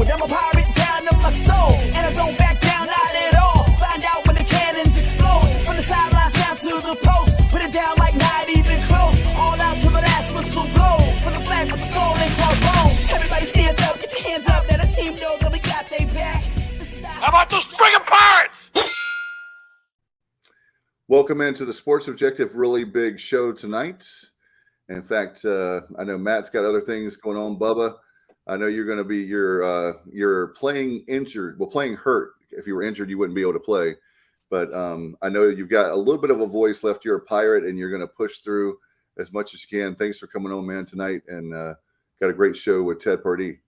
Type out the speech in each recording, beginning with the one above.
bold. I'm a pirate down to my soul, and I don't back down, not at all. Find out when the cannons explode. From the sidelines down to the post. Put it down like not even close. All out to the last whistle blow. From the flag with the soul and crossbones. Everybody stand up, get your hands up. Let the team know that we got they back. How about those friggin' Pirates? Welcome into the Sports Objective really big show tonight. In fact, I know Matt's got other things going on. Bubba, I know you're going to be you're playing injured. Well, playing hurt. If you were injured, you wouldn't be able to play. But I know you've got a little bit of a voice left. You're a Pirate, and you're going to push through as much as you can. Thanks for coming on, man, tonight, and got a great show with Ted Pardee.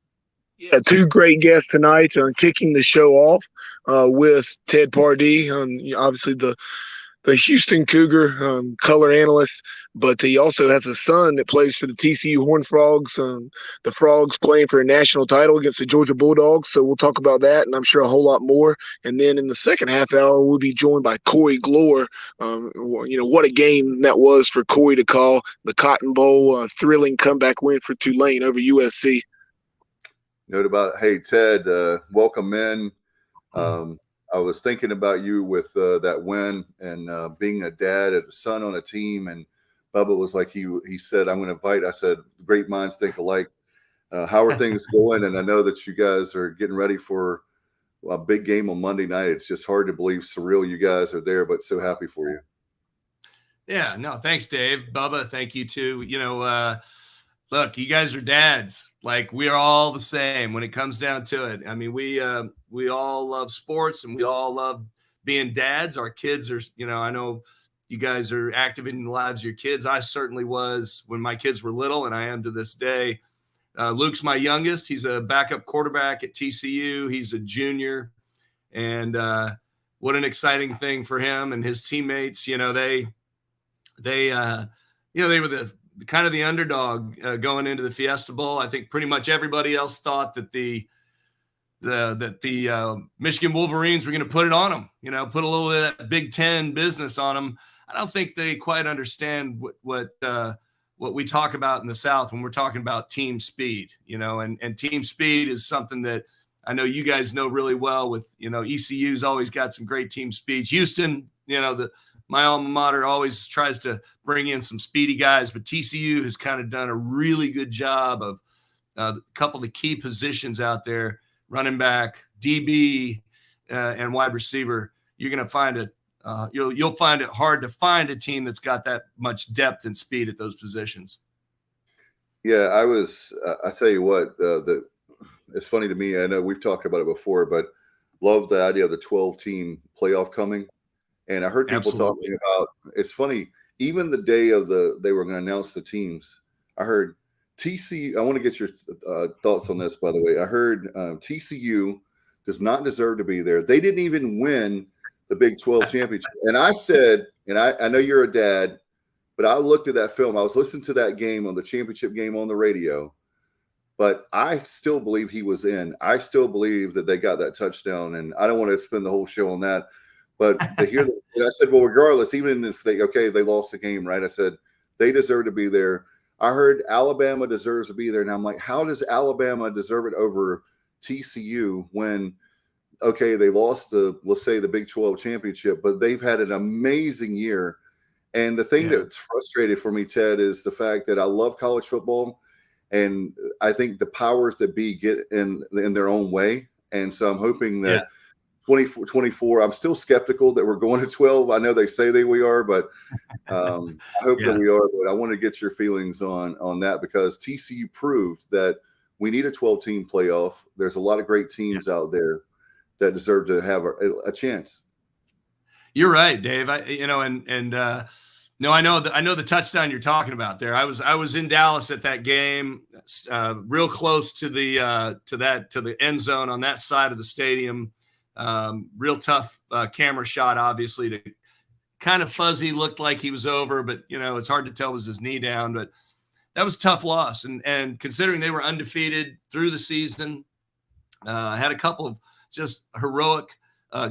Yeah, two great guests tonight. Kicking the show off with Ted Pardee, obviously the Houston Cougar color analyst, but he also has a son that plays for the TCU Horned Frogs. The Frogs playing for a national title against the Georgia Bulldogs. So we'll talk about that, and I'm sure a whole lot more. And then in the second half hour, we'll be joined by Corey Gloor. What a game that was for Corey to call. The Cotton Bowl, thrilling comeback win for Tulane over USC. Note about, hey, Ted, welcome in. I was thinking about you with that win and being a dad and a son on a team. And Bubba was like, he said, I'm going to invite. I said, great minds think alike. How are things going? And I know that you guys are getting ready for a big game on Monday night. It's just hard to believe, surreal you guys are there, but so happy for you. Yeah, no, thanks, Dave. Bubba, thank you too. Look, you guys are dads. Like, we are all the same when it comes down to it. I mean, we all love sports and we all love being dads. Our kids are, I know you guys are active in the lives of your kids. I certainly was when my kids were little, and I am to this day. Luke's my youngest. He's a backup quarterback at TCU. He's a junior, and what an exciting thing for him and his teammates. They were the kind of the underdog going into the Fiesta Bowl. I think pretty much everybody else thought that the Michigan Wolverines were going to put it on them, put a little bit of that Big Ten business on them. I don't think they quite understand what we talk about in the South when we're talking about team speed, and team speed is something that I know you guys know really well with, ECU's always got some great team speed. Houston, my alma mater always tries to bring in some speedy guys, but TCU has kind of done a really good job of a couple of the key positions out there, running back, DB, and wide receiver. You're going to find it. You'll find it hard to find a team that's got that much depth and speed at those positions. Yeah, I tell you what, it's funny to me. I know we've talked about it before, but love the idea of the 12-team playoff coming. And I heard people talking about, it's funny, even the day of they were going to announce the teams, I heard TCU, I want to get your thoughts on this, by the way. I heard TCU does not deserve to be there. They didn't even win the Big 12 championship. And I said, and I know you're a dad, but I looked at that film. I was listening to that game on the championship game on the radio, but I still believe he was in. I still believe that they got that touchdown, and I don't want to spend the whole show on that. But to hear that, I said, well, regardless, even if they lost the game, right? I said, they deserve to be there. I heard Alabama deserves to be there. And I'm like, how does Alabama deserve it over TCU when, they lost let's say the Big 12 championship, but they've had an amazing year. And the thing that's frustrated for me, Ted, is the fact that I love college football. And I think the powers that be get in their own way. And so I'm hoping that 24, I'm still skeptical that we're going to 12. I know they say we are, but I hope that we are. But I want to get your feelings on that, because TCU proved that we need a 12-team playoff. There's a lot of great teams out there that deserve to have a chance. You're right, Dave. I know the touchdown you're talking about there. I was in Dallas at that game, real close to the end zone on that side of the stadium. Real tough camera shot, obviously, to kind of fuzzy, looked like he was over, but it's hard to tell, was his knee down, but that was a tough loss. And considering they were undefeated through the season, had a couple of just heroic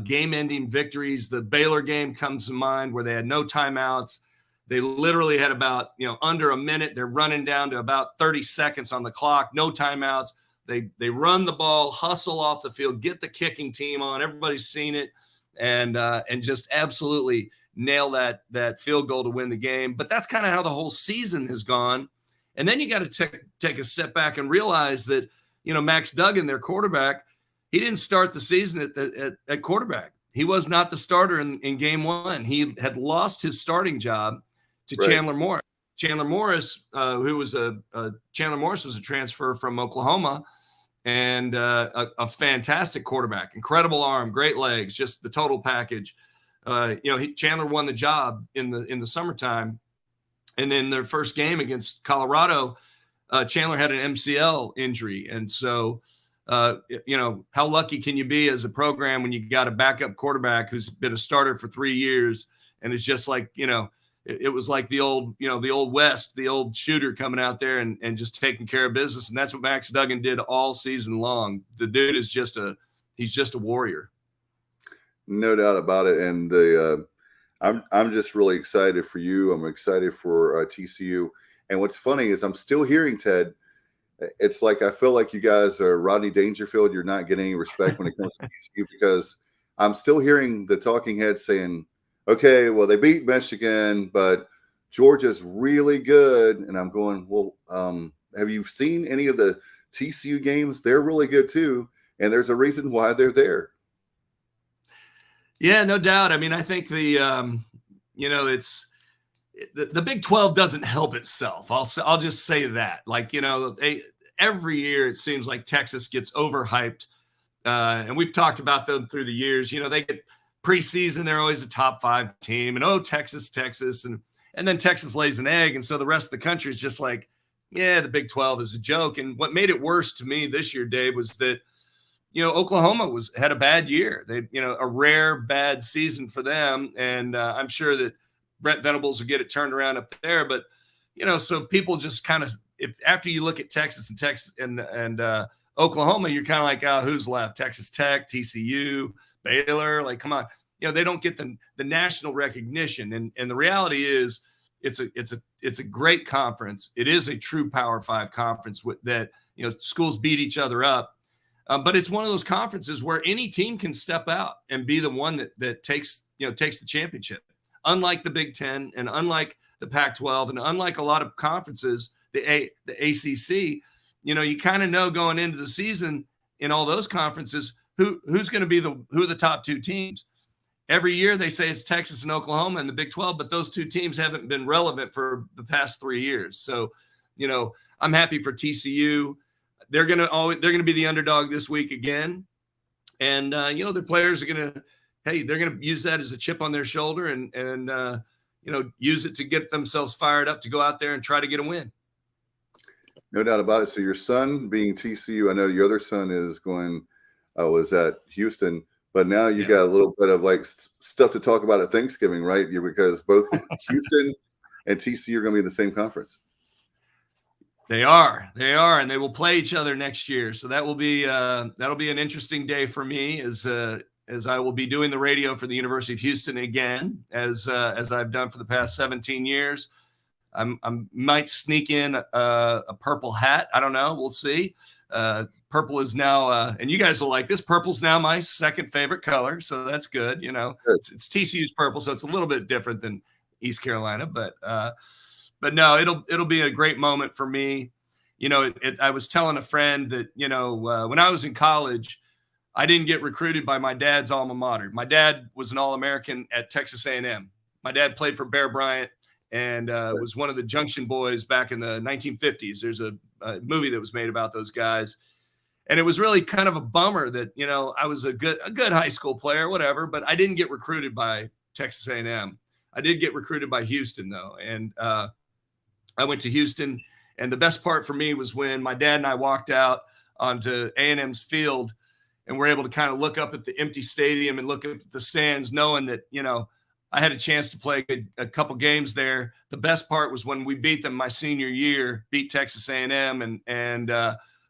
game-ending victories. The Baylor game comes to mind, where they had no timeouts. They literally had about, under a minute. They're running down to about 30 seconds on the clock, no timeouts. They run the ball, hustle off the field, get the kicking team on. Everybody's seen it, and just absolutely nail that field goal to win the game. But that's kind of how the whole season has gone. And then you got to take a step back and realize that, Max Duggan, their quarterback, he didn't start the season at quarterback. He was not the starter in game one. He had lost his starting job to Right. Chandler Morris. Chandler Morris, Chandler Morris was a transfer from Oklahoma, and a fantastic quarterback, incredible arm, great legs, just the total package. Chandler won the job in the summertime, and then their first game against Colorado, Chandler had an MCL injury, and so how lucky can you be as a program when you got a backup quarterback who's been a starter for 3 years, and it's just like it was like the old West, the old shooter coming out there and just taking care of business, and that's what Max Duggan did all season long. The dude is he's just a warrior. No doubt about it. And I'm just really excited for you. I'm excited for TCU. And what's funny is I'm still hearing, Ted, it's like I feel like you guys are Rodney Dangerfield. You're not getting any respect when it comes to TCU, because I'm still hearing the talking heads saying, okay, well, they beat Michigan, but Georgia's really good. And I'm going, well, have you seen any of the TCU games? They're really good too. And there's a reason why they're there. Yeah, no doubt. I mean, I think it's the Big 12 doesn't help itself. I'll just say that. Like, every year it seems like Texas gets overhyped, and we've talked about them through the years. They get preseason, they're always a top 5 team, and Texas, and then Texas lays an egg, and so the rest of the country is just like, yeah, the Big 12 is a joke. And what made it worse to me this year, Dave, was that Oklahoma had a bad year. They, a rare bad season for them. And I'm sure that Brent Venables will get it turned around up there. But, so people just kind of, after you look at Texas and Oklahoma, you're kind of like, oh, who's left? Texas Tech, TCU, Baylor. Like, come on. They don't get the national recognition. And the reality is it's a great conference. It is a true Power 5 conference that, schools beat each other up. But it's one of those conferences where any team can step out and be the one that takes the championship. Unlike the Big Ten, and unlike the Pac-12, and unlike a lot of conferences, the ACC, you kind of know going into the season in all those conferences who's going to be who are the top 2 teams. Every year they say it's Texas and Oklahoma in the Big 12, but those 2 teams haven't been relevant for the past 3 years. So, I'm happy for TCU. They're gonna be the underdog this week again, and the players are they're gonna use that as a chip on their shoulder and use it to get themselves fired up to go out there and try to get a win. No doubt about it. So your son being TCU, I know your other son was at Houston, but now you got a little bit of like stuff to talk about at Thanksgiving, right? Because both Houston and TCU are gonna be in the same conference. They are, and they will play each other next year. So that'll be an interesting day for me as I will be doing the radio for the University of Houston again, as I've done for the past 17 years. I might sneak in a purple hat. I don't know. We'll see. Purple is now, and you guys will like this. Purple's now my second favorite color, so that's good. It's TCU's purple, so it's a little bit different than East Carolina, but no, it'll be a great moment for me. I was telling a friend that, when I was in college, I didn't get recruited by my dad's alma mater. My dad was an All-American at Texas A&M. My dad played for Bear Bryant and was one of the Junction Boys back in the 1950s. There's a movie that was made about those guys. And it was really kind of a bummer that, I was a good high school player, whatever, but I didn't get recruited by Texas A&M. I did get recruited by Houston, though. And I went to Houston, and the best part for me was when my dad and I walked out onto A&M's field and we're able to kind of look up at the empty stadium and look at the stands, knowing that, I had a chance to play a couple games there. The best part was when we beat them my senior year, beat Texas A&M, and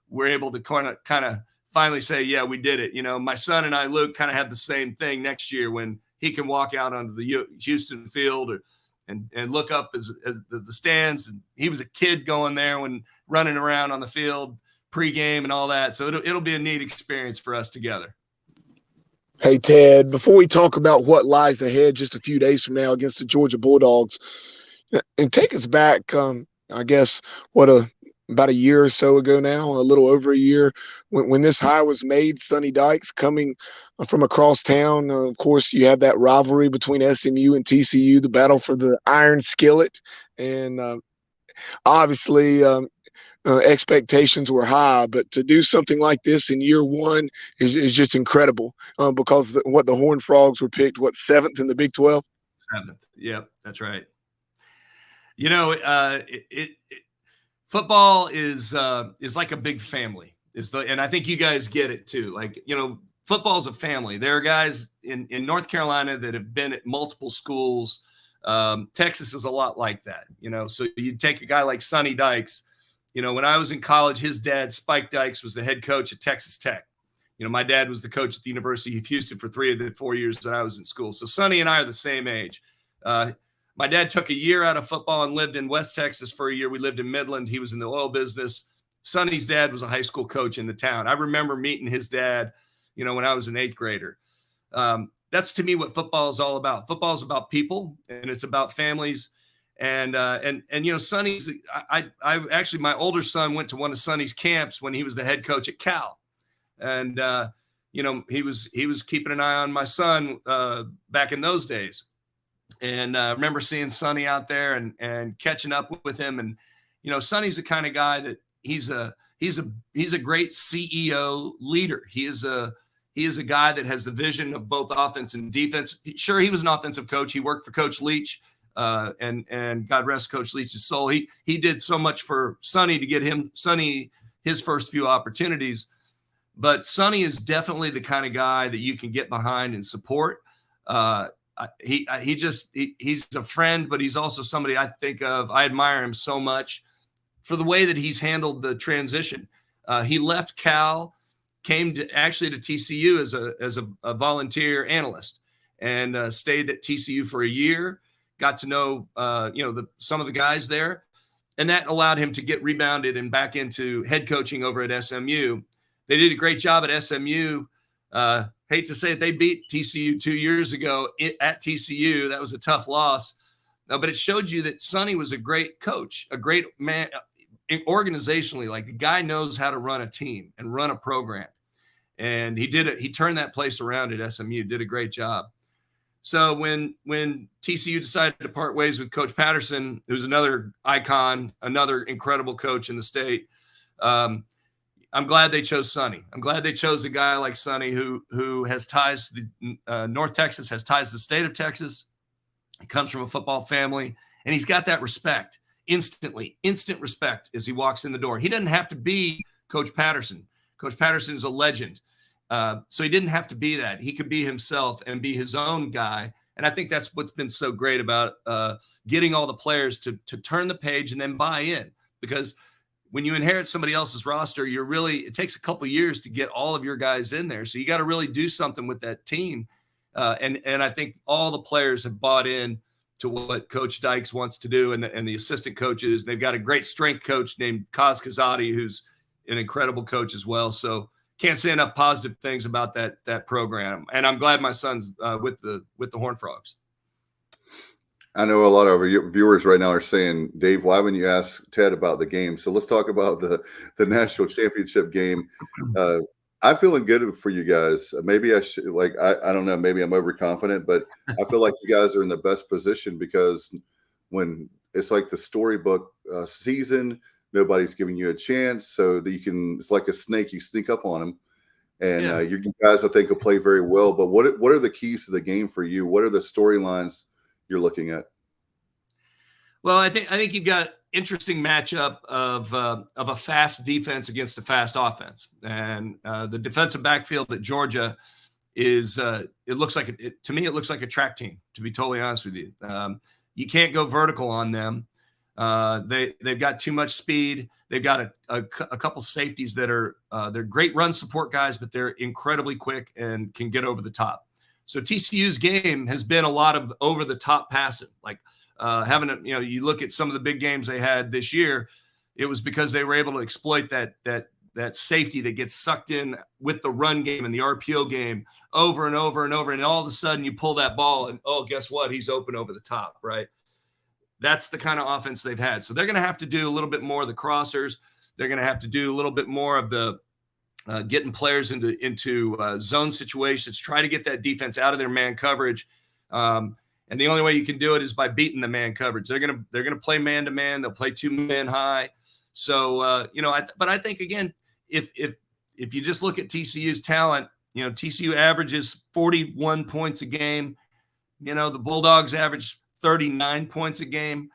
we're able to kind of finally say, yeah, we did it. My son and I, Luke, kind of had the same thing next year when he can walk out onto the Houston field and look up as the stands. And he was a kid going there when running around on the field, pregame and all that. So it'll be a neat experience for us together. Hey, Ted, before we talk about what lies ahead just a few days from now against the Georgia Bulldogs, and take us back, I guess, about a year or so ago now, a little over a year, when this hire was made, Sonny Dykes coming from across town. Of course, you had that rivalry between SMU and TCU, the battle for the iron skillet. And obviously, expectations were high, but to do something like this in year one is just incredible because the Horned Frogs were picked, 7th in the Big 12? 7th. Yep, that's right. Football is like a big family. And I think you guys get it too. Like, football's a family. There are guys in North Carolina that have been at multiple schools. Texas is a lot like that, so you take a guy like Sonny Dykes. When I was in college, his dad, Spike Dykes, was the head coach at Texas Tech. My dad was the coach at the University of Houston for 3 of the 4 years that I was in school. So Sonny and I are the same age. My dad took a year out of football and lived in West Texas for a year. We lived in Midland. He was in the oil business. Sonny's dad was a high school coach in the town. I remember meeting his dad, when I was an 8th grader. That's to me what football is all about. Football is about people, and it's about families. And Sonny's, I actually, my older son went to one of Sonny's camps when he was the head coach at Cal. And, he was keeping an eye on my son back in those days. And I remember seeing Sonny out there and catching up with him. And, Sonny's the kind of guy that he's a great CEO leader. He is a guy that has the vision of both offense and defense. Sure, he was an offensive coach. He worked for Coach Leach. And God rest Coach Leach's soul. He did so much for Sonny to get Sonny his first few opportunities. But Sonny is definitely the kind of guy that you can get behind and support. He's a friend, but he's also somebody I admire him so much for the way that he's handled the transition. He left Cal, came to TCU as a volunteer analyst, and stayed at TCU for a year. Got to know, some of the guys there, and that allowed him to get rebounded and back into head coaching over at SMU. They did a great job at SMU. Hate to say it, they beat TCU 2 years ago at TCU. That was a tough loss, but it showed you that Sonny was a great coach, a great man organizationally. Like, the guy knows how to run a team and run a program, and he did it. He turned that place around at SMU. Did a great job. So when TCU decided to part ways with Coach Patterson, who's another icon, another incredible coach in the state, I'm glad they chose Sonny. I'm glad they chose a guy like Sonny who has ties to the North Texas, has ties to the state of Texas. He comes from a football family, and he's got that respect instant respect as he walks in the door. He doesn't have to be Coach Patterson. Coach Patterson is a legend. So he didn't have to be that. He could be himself and be his own guy. And I think that's what's been so great about getting all the players to turn the page and then buy in. Because when you inherit somebody else's roster, it takes a couple of years to get all of your guys in there. So you got to really do something with that team. And I think all the players have bought in to what Coach Dykes wants to do, and the assistant coaches. They've got a great strength coach named Kaz Kazadi, who's an incredible coach as well. So can't say enough positive things about that program. And I'm glad my son's with the Horned Frogs. I know a lot of our viewers right now are saying, Dave, why wouldn't you ask Ted about the game? So let's talk about the national championship game. I'm feeling good for you guys. Maybe I should, I don't know, maybe I'm overconfident, but I feel like you guys are in the best position because when it's like the storybook season, nobody's giving you a chance, so that it's like a snake, you sneak up on them. And you guys, I think, will play very well. But what are the keys to the game for you? What are the storylines you're looking at? Well, I think you've got interesting matchup of a fast defense against a fast offense, and the defensive backfield at Georgia is to me it looks like a track team. To be totally honest with you, you can't go vertical on them. They've got too much speed. They've got a couple safeties that are they're great run support guys, but they're incredibly quick and can get over the top. So TCU's game has been a lot of over the top passing, like you look at some of the big games they had this year, it was because they were able to exploit that that safety that gets sucked in with the run game and the RPO game over and over and over. And all of a sudden you pull that ball and, oh, guess what? He's open over the top, right? That's the kind of offense they've had. So they're going to have to do a little bit more of the crossers. They're going to have to do a little bit more of the getting players into zone situations, try to get that defense out of their man coverage. And the only way you can do it is by beating the man coverage. They're gonna play man to man. They'll play 2 men high. So but I think again, if you just look at TCU's talent, TCU averages 41 points a game. The Bulldogs average 39 points a game.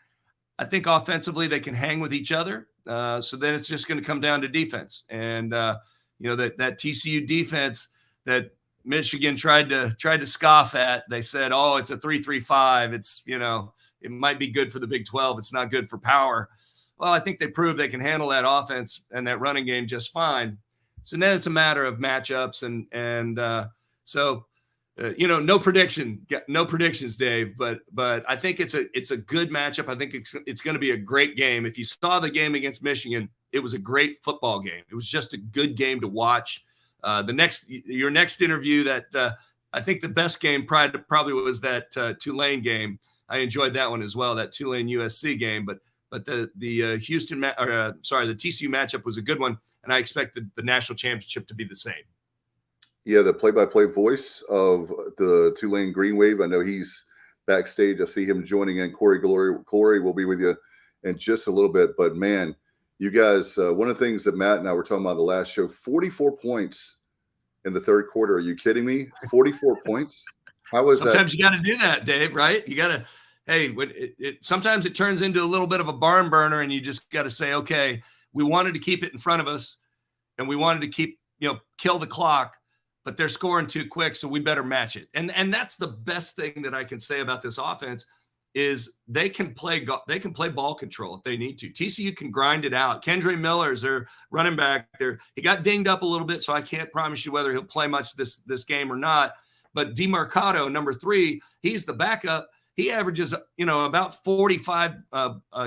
I think offensively they can hang with each other. So then it's just going to come down to defense. And that TCU defense that Michigan tried to scoff at, they said, oh, it's a 3-3-5. It's, it might be good for the Big 12. It's not good for power. Well, I think they proved they can handle that offense and that running game just fine. So then it's a matter of matchups no predictions, Dave, but I think it's a good matchup. I think it's going to be a great game. If you saw the game against Michigan, it was a great football game. It was just a good game to watch. Your next interview that I think the best game probably was that Tulane game. I enjoyed that one as well, that Tulane-USC game, but the TCU matchup was a good one, and I expect the national championship to be the same. Yeah, the play-by-play voice of the Tulane Green Wave. I know he's backstage. I see him joining in. Glory will be with you in just a little bit. But, man, you guys, one of the things that Matt and I were talking about the last show, 44 points in the third quarter. Are you kidding me? 44 points? How was that? Sometimes you got to do that, Dave, right? You got to – hey, sometimes it turns into a little bit of a barn burner, and you just got to say, okay, we wanted to keep it in front of us, and we wanted to keep kill the clock. But they're scoring too quick, so we better match it. And that's the best thing that I can say about this offense is they can play ball control if they need to. TCU can grind it out. Kendre Miller is their running back. He got dinged up a little bit, so I can't promise you whether he'll play much this game or not. But DeMarcado, number 3, he's the backup. He averages about 45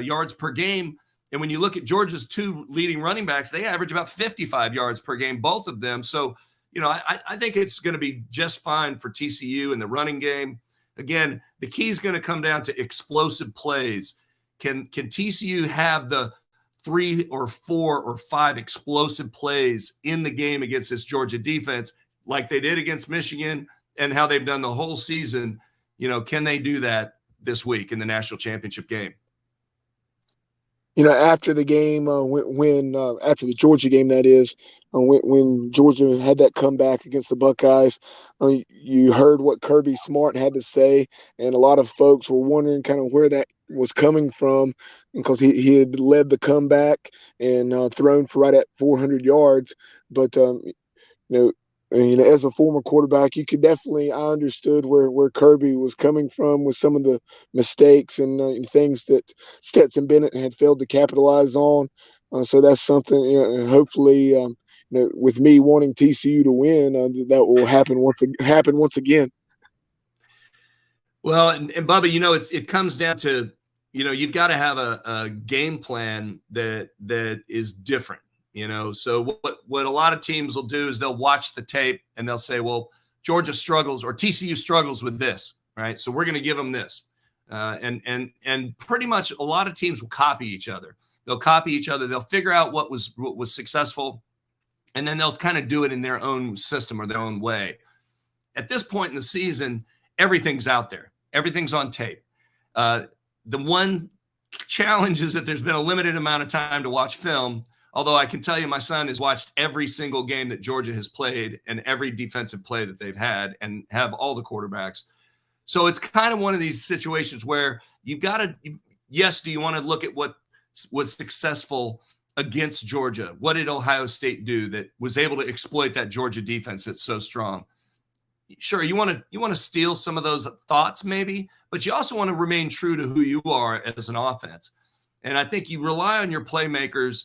yards per game. And when you look at Georgia's 2 leading running backs, they average about 55 yards per game, both of them. So I think it's going to be just fine for TCU in the running game. Again, the key is going to come down to explosive plays. Can TCU have the 3 or 4 or 5 explosive plays in the game against this Georgia defense like they did against Michigan and how they've done the whole season? Can they do that this week in the national championship game? After the game, after the Georgia game, that is, when Georgia had that comeback against the Buckeyes, you heard what Kirby Smart had to say, and a lot of folks were wondering kind of where that was coming from, because he had led the comeback and thrown for right at 400 yards. But as a former quarterback, you could definitely, I understood where Kirby was coming from with some of the mistakes and things that Stetson Bennett had failed to capitalize on. So that's something, hopefully, with me wanting TCU to win, that will happen once again. Well, and Bubba, it comes down to, you've got to have a game plan that is different. So what a lot of teams will do is they'll watch the tape and they'll say, well, Georgia struggles or TCU struggles with this, right? So we're going to give them this. And pretty much a lot of teams will copy each other. They'll copy each other. They'll figure out what was successful, and then they'll kind of do it in their own system or their own way. At this point in the season, everything's out there. Everything's on tape. The one challenge is that there's been a limited amount of time to watch film. Although I can tell you my son has watched every single game that Georgia has played and every defensive play that they've had and have all the quarterbacks. So it's kind of one of these situations where you've got to, yes, do you want to look at what was successful against Georgia? What did Ohio State do that was able to exploit that Georgia defense that's so strong? Sure, you want to steal some of those thoughts maybe, but you also want to remain true to who you are as an offense. And I think you rely on your playmakers.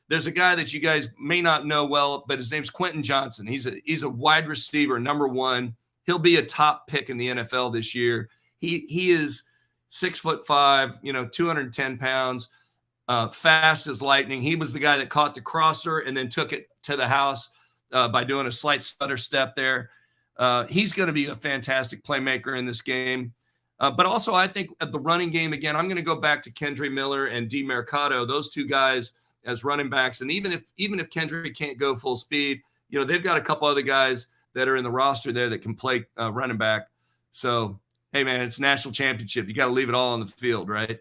There's a guy that you guys may not know well, but his name's Quentin Johnson. He's a wide receiver, number 1. He'll be a top pick in the NFL this year. He is 6'5", 210 pounds. fast as lightning. He was the guy that caught the crosser and then took it to the house by doing a slight stutter step there. He's going to be a fantastic playmaker in this game. But also, I think at the running game, again, I'm going to go back to Kendre Miller and D. Mercado, those two guys as running backs. And even if Kendre can't go full speed, they've got a couple other guys that are in the roster there that can play running back. So, hey, man, it's national championship. You got to leave it all on the field, right?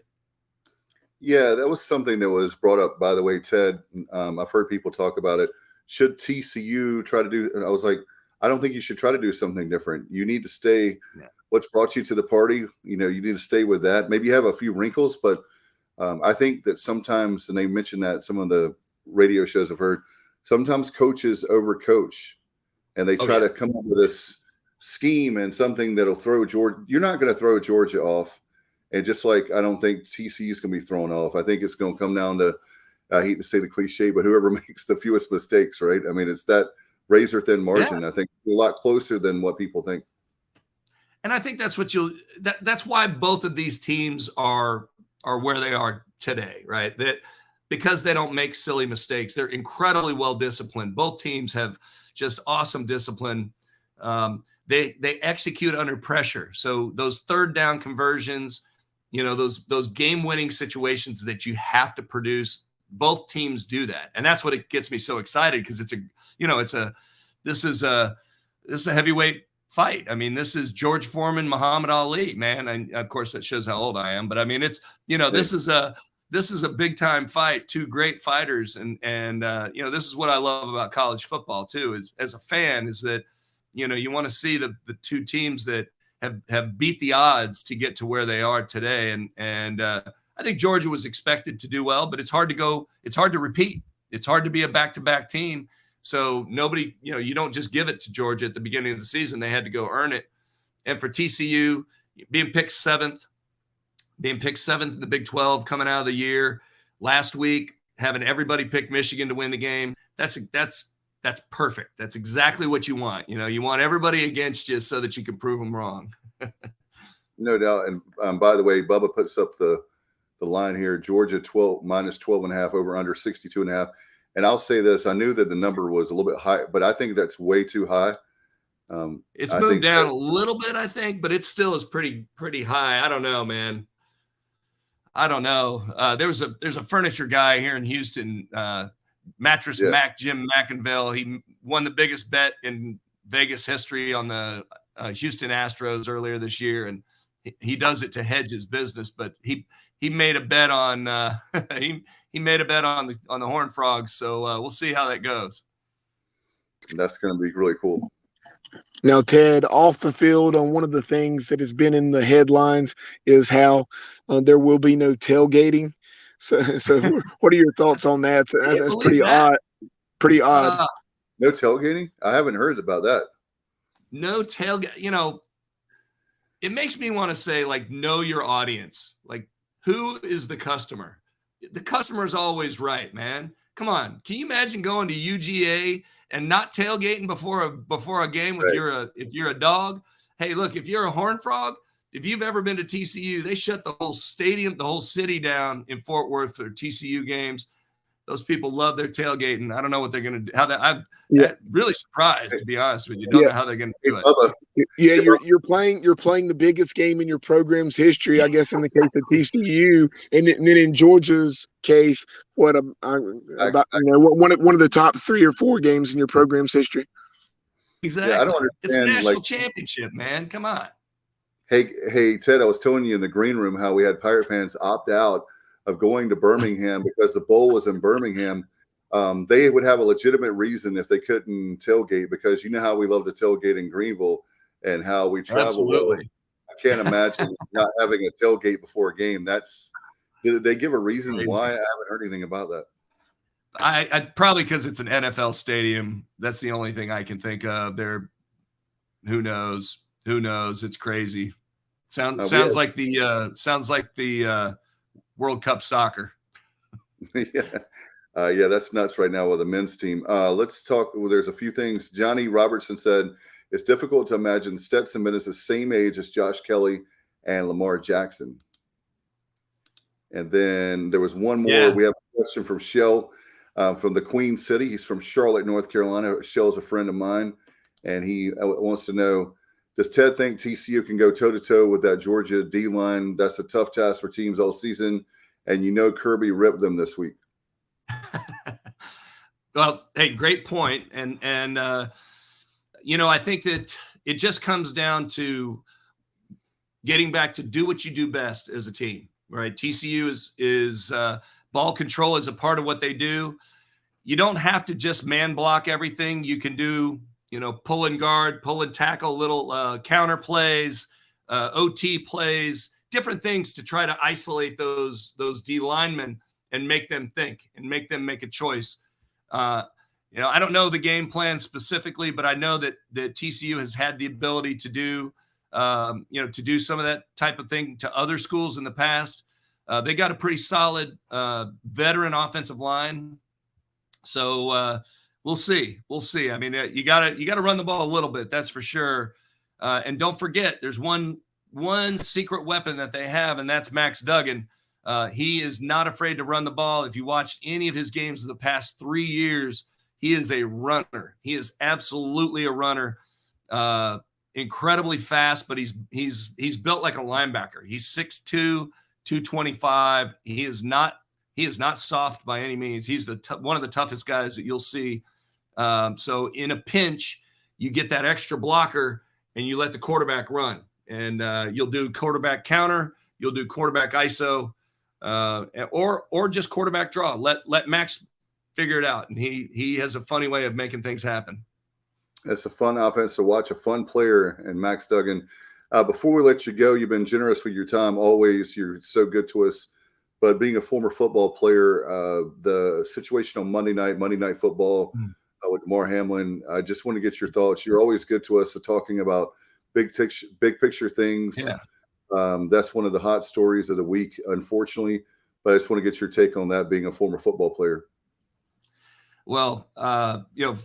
Yeah, that was something that was brought up, by the way, Ted. I've heard people talk about it. Should TCU try to do – and I was like, I don't think you should try to do something different. You need to stay what's brought you to the party. You need to stay with that. Maybe you have a few wrinkles, but I think that sometimes – and they mentioned that some of the radio shows I've heard – sometimes coaches overcoach, and they try to come up with this scheme and something that'll throw Georgia – you're not going to throw Georgia off. And just like I don't think TCU is going to be thrown off. I think it's going to come down to, I hate to say the cliche, but whoever makes the fewest mistakes, right? I mean, it's that razor thin margin. Yeah. I think it's a lot closer than what people think. And I think that's what that's why both of these teams are where they are today, right? That because they don't make silly mistakes, they're incredibly well disciplined. Both teams have just awesome discipline. They execute under pressure. So those third down conversions, those game-winning situations that you have to produce, both teams do that. And that's what it gets me so excited because this is a heavyweight fight. I mean, this is George Foreman, Muhammad Ali, man. And of course that shows how old I am, but I mean, it's, this is a big time fight, two great fighters. And this is what I love about college football too, is as a fan is that, you want to see the two teams that have beat the odds to get to where they are today. And I think Georgia was expected to do well, but it's hard to repeat. It's hard to be a back-to-back team. So nobody, you don't just give it to Georgia at the beginning of the season. They had to go earn it. And for TCU, being picked seventh in the Big 12 coming out of the year, last week, having everybody pick Michigan to win the game, that's perfect. That's exactly what you want. You want everybody against you so that you can prove them wrong. No doubt. And by the way, Bubba puts up the line here, Georgia minus 12.5 over under 62.5. And I'll say this, I knew that the number was a little bit high, but I think that's way too high. It's moved down a little bit, I think, but it still is pretty high. I don't know, man. I don't know. There's a furniture guy here in Houston, Mattress Mac, Jim McInville. He won the biggest bet in Vegas history on the Houston Astros earlier this year, and he does it to hedge his business. But he made a bet on he made a bet on the Horned Frogs. So we'll see how that goes. That's going to be really cool. Now, Ted, off the field, one of the things that has been in the headlines is how there will be no tailgating. So what are your thoughts on that? That's pretty odd. Pretty odd. No tailgating? I haven't heard about that. No tailgate. It makes me want to say, like, know your audience. Like, who is the customer? The customer's always right, man. Come on. Can you imagine going to UGA and not tailgating before a game if you're a dog? Hey, look, if you're a Horned Frog, if you've ever been to TCU, they shut the whole stadium, the whole city down in Fort Worth for TCU games. Those people love their tailgating. I don't know what they're going to do. I'm really surprised, to be honest with you. Don't know how they're going to do it. Yeah, you're playing the biggest game in your program's history, I guess, in the case of TCU, and then in Georgia's case, one of the top 3 or 4 games in your program's history. Exactly. Yeah, I don't understand. It's a national championship, man. Come on. Hey, Ted, I was telling you in the green room how we had Pirate fans opt out of going to Birmingham because the bowl was in Birmingham. They would have a legitimate reason if they couldn't tailgate, because you know how we love to tailgate in Greenville and how we travel. Absolutely. I can't imagine not having a tailgate before a game. Did they give a reason why? I haven't heard anything about that. I probably because it's an NFL stadium. That's the only thing I can think of. Who knows? It's crazy. Sounds like the World Cup soccer. Yeah, that's nuts right now with the men's team. Let's talk. Well, there's a few things. Johnny Robertson said it's difficult to imagine Stetson Bennett is the same age as Josh Kelly and Lamar Jackson. And then there was one more. Yeah. We have a question from Shell from the Queen City. He's from Charlotte, North Carolina. Shell's a friend of mine, and he wants to know, does Ted think TCU can go toe-to-toe with that Georgia D-line? That's a tough task for teams all season, and Kirby ripped them this week. Well, hey, great point. And I think that it just comes down to getting back to do what you do best as a team, right? TCU is ball control is a part of what they do. You don't have to just man block everything. You can do, pull and guard, pull and tackle, little counter plays, OT plays, different things to try to isolate those D linemen and make them think and make them make a choice. I don't know the game plan specifically, but I know that TCU has had the ability to do, to do some of that type of thing to other schools in the past. They got a pretty solid veteran offensive line. So we'll see. I mean, you gotta run the ball a little bit. That's for sure. And don't forget, there's one secret weapon that they have, and that's Max Duggan. He is not afraid to run the ball. If you watched any of his games of the past 3 years, he is a runner. He is absolutely a runner. Incredibly fast, but he's built like a linebacker. He's 6'2", 225. He is not soft by any means. He's one of the toughest guys that you'll see. So in a pinch, you get that extra blocker and you let the quarterback run, and you'll do quarterback counter. You'll do quarterback ISO, or just quarterback draw. Let Max figure it out. And he has a funny way of making things happen. It's a fun offense to watch, a fun player, and Max Duggan. Before we let you go, you've been generous with your time always. You're so good to us. But being a former football player, the situation on Monday Night Football with Damar Hamlin, I just want to get your thoughts. You're always good to us talking about big picture things. Yeah. That's one of the hot stories of the week, unfortunately. But I just want to get your take on that, being a former football player. Well,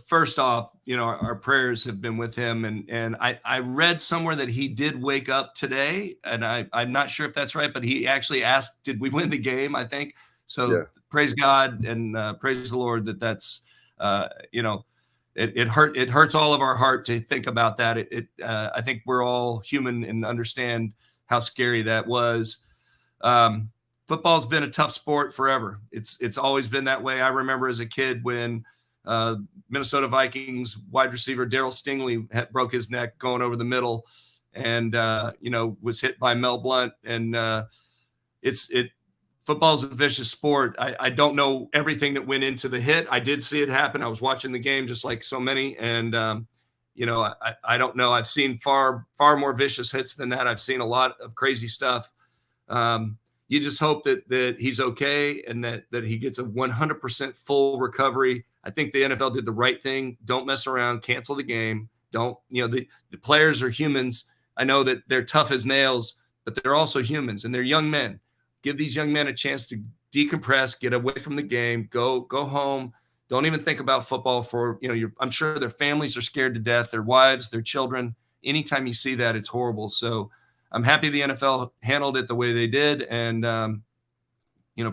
first off, our prayers have been with him. And I read somewhere that he did wake up today, and I'm not sure if that's right, but he actually asked, did we win the game? I think so. Yeah. Praise God and praise the Lord that's, it hurts all of our heart to think about that. I think we're all human and understand how scary that was. Football's been a tough sport forever. It's always been that way. I remember as a kid when Minnesota Vikings wide receiver Darryl Stingley broke his neck going over the middle, and was hit by Mel Blount. And football's a vicious sport. I don't know everything that went into the hit. I did see it happen. I was watching the game just like so many, and I don't know. I've seen far more vicious hits than that. I've seen a lot of crazy stuff. You just hope that he's okay and that he gets a 100% full recovery. I think the NFL did the right thing. Don't mess around, cancel the game. Don't, the players are humans. I know that they're tough as nails, but they're also humans and they're young men. Give these young men a chance to decompress, get away from the game, go home. Don't even think about football I'm sure their families are scared to death, their wives, their children. Anytime you see that, it's horrible. So I'm happy the NFL handled it the way they did. And,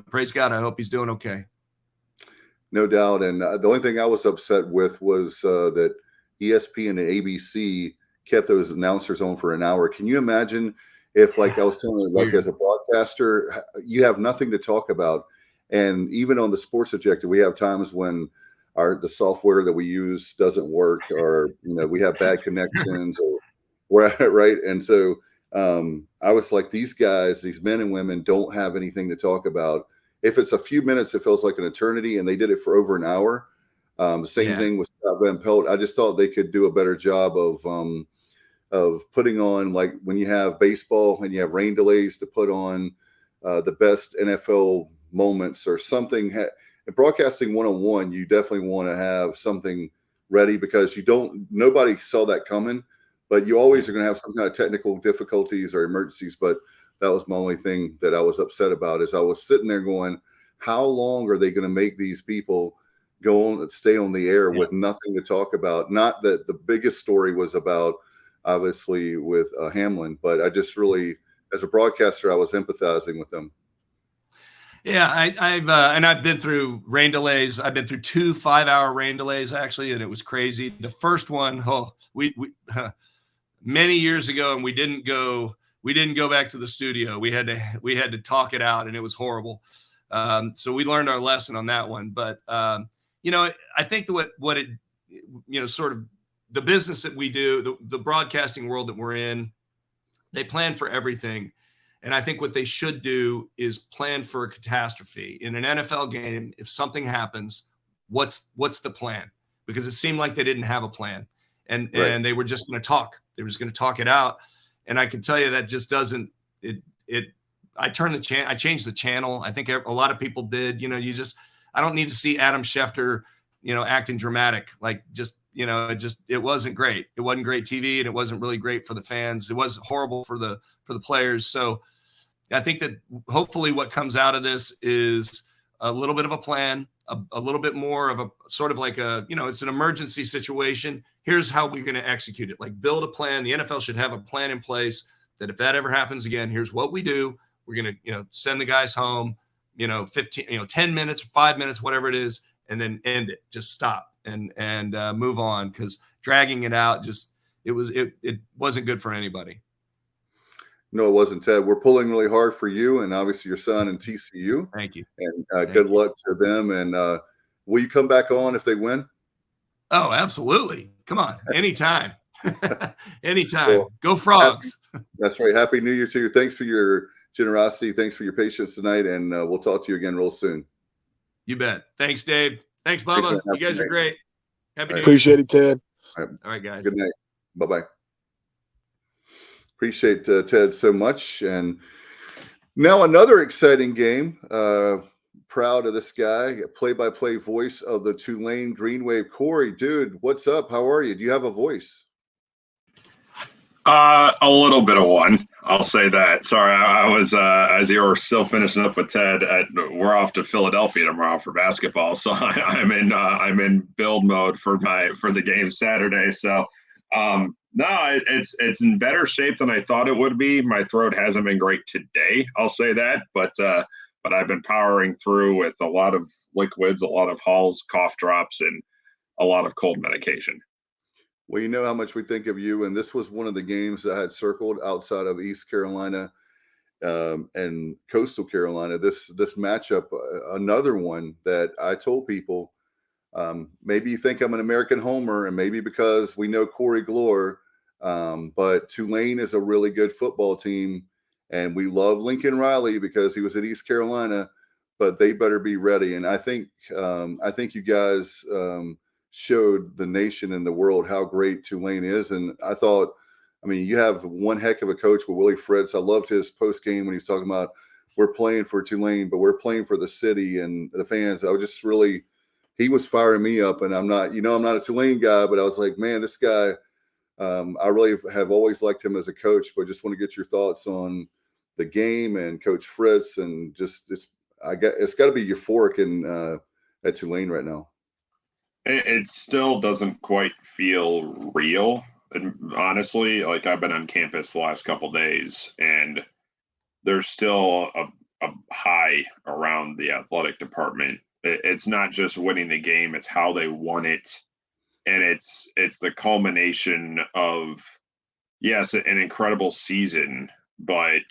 praise God, I hope he's doing okay. No doubt. And the only thing I was upset with was that ESPN and ABC kept those announcers on for an hour. Can you imagine if, like I was telling you, like as a broadcaster, you have nothing to talk about? And even on the Sports Objective, we have times when the software that we use doesn't work, or, we have bad connections or right. And so I was like, these men and women don't have anything to talk about. If it's a few minutes, it feels like an eternity, and they did it for over an hour. Same thing with Scott Van Pelt. I just thought they could do a better job of putting on, like when you have baseball and you have rain delays, to put on the best NFL moments or something. In broadcasting 101, you definitely want to have something ready, because nobody saw that coming. But you always are going to have some kind of technical difficulties or emergencies. But that was my only thing that I was upset about, is I was sitting there going, how long are they going to make these people go on and stay on the air with nothing to talk about? Not that the biggest story was about, obviously, with Hamlin, but I just really, as a broadcaster, I was empathizing with them. Yeah, I've been through rain delays. I've been through 2 5-hour rain delays actually, and it was crazy. The first one, we many years ago, and we didn't go back to the studio. We had to talk it out, and it was horrible. So we learned our lesson on that one. But I think that what it sort of the business that we do, the broadcasting world that we're in, they plan for everything. And I think what they should do is plan for a catastrophe. In an NFL game, if something happens, what's the plan? Because it seemed like they didn't have a plan. And they were just going to talk. They were just going to talk it out. And I can tell you that just doesn't I changed the channel. I think a lot of people did. I don't need to see Adam Schefter, acting dramatic. Like it wasn't great. It wasn't great TV, and it wasn't really great for the fans. It was horrible for the players. So I think that hopefully what comes out of this is a little bit of a plan, a little bit more of a sort of like it's an emergency situation. Here's how we're going to execute it. Like, build a plan. The NFL should have a plan in place that if that ever happens again, here's what we do. We're going to, send the guys home, 15, 10 minutes, 5 minutes, whatever it is, and then end it. Just stop and move on, because dragging it out it wasn't good for anybody. No, it wasn't, Ted. We're pulling really hard for you and obviously your son and TCU. Thank you. And good luck to them. And will you come back on if they win? Oh, absolutely. Come on. Anytime. Anytime. Well, go Frogs. That's right. Happy New Year to you. Thanks for your generosity. Thanks for your patience tonight. And we'll talk to you again real soon. You bet. Thanks, Dave. Thanks, Bubba. You guys are great. Happy New Year. Appreciate it, Ted. All right, guys. Good night. Bye-bye. Appreciate Ted so much. And now another exciting game. Proud of this guy, play-by-play voice of the Tulane Green Wave. Corey, dude, what's up? How are you? Do you have a voice? A little bit of one. I'll say that. Sorry, I was as you were still finishing up with Ted. We're off to Philadelphia tomorrow for basketball, so I'm in build mode for the game Saturday. So, no, it's in better shape than I thought it would be. My throat hasn't been great today, I'll say that, but I've been powering through with a lot of liquids, a lot of Halls cough drops, and a lot of cold medication. Well, you know how much we think of you, and this was one of the games that I had circled outside of East Carolina and Coastal Carolina. This matchup, another one that I told people, maybe you think I'm an American homer, and maybe because we know Corey Gloor, but Tulane is a really good football team, and we love Lincoln Riley because he was at East Carolina, but they better be ready. And I think you guys showed the nation and the world how great Tulane is. And I thought, you have one heck of a coach with Willie Fritz. I loved his post game when he was talking about, we're playing for Tulane, but we're playing for the city and the fans. I was just really, he was firing me up. And I'm not a Tulane guy, but I was like, man, this guy, I really have always liked him as a coach, but just want to get your thoughts on the game and Coach Fritz, and just it's got to be euphoric at Tulane right now. It still doesn't quite feel real. And honestly, like, I've been on campus the last couple of days, and there's still a high around the athletic department. It's not just winning the game, it's how they won it. And it's the culmination of, yes, an incredible season, but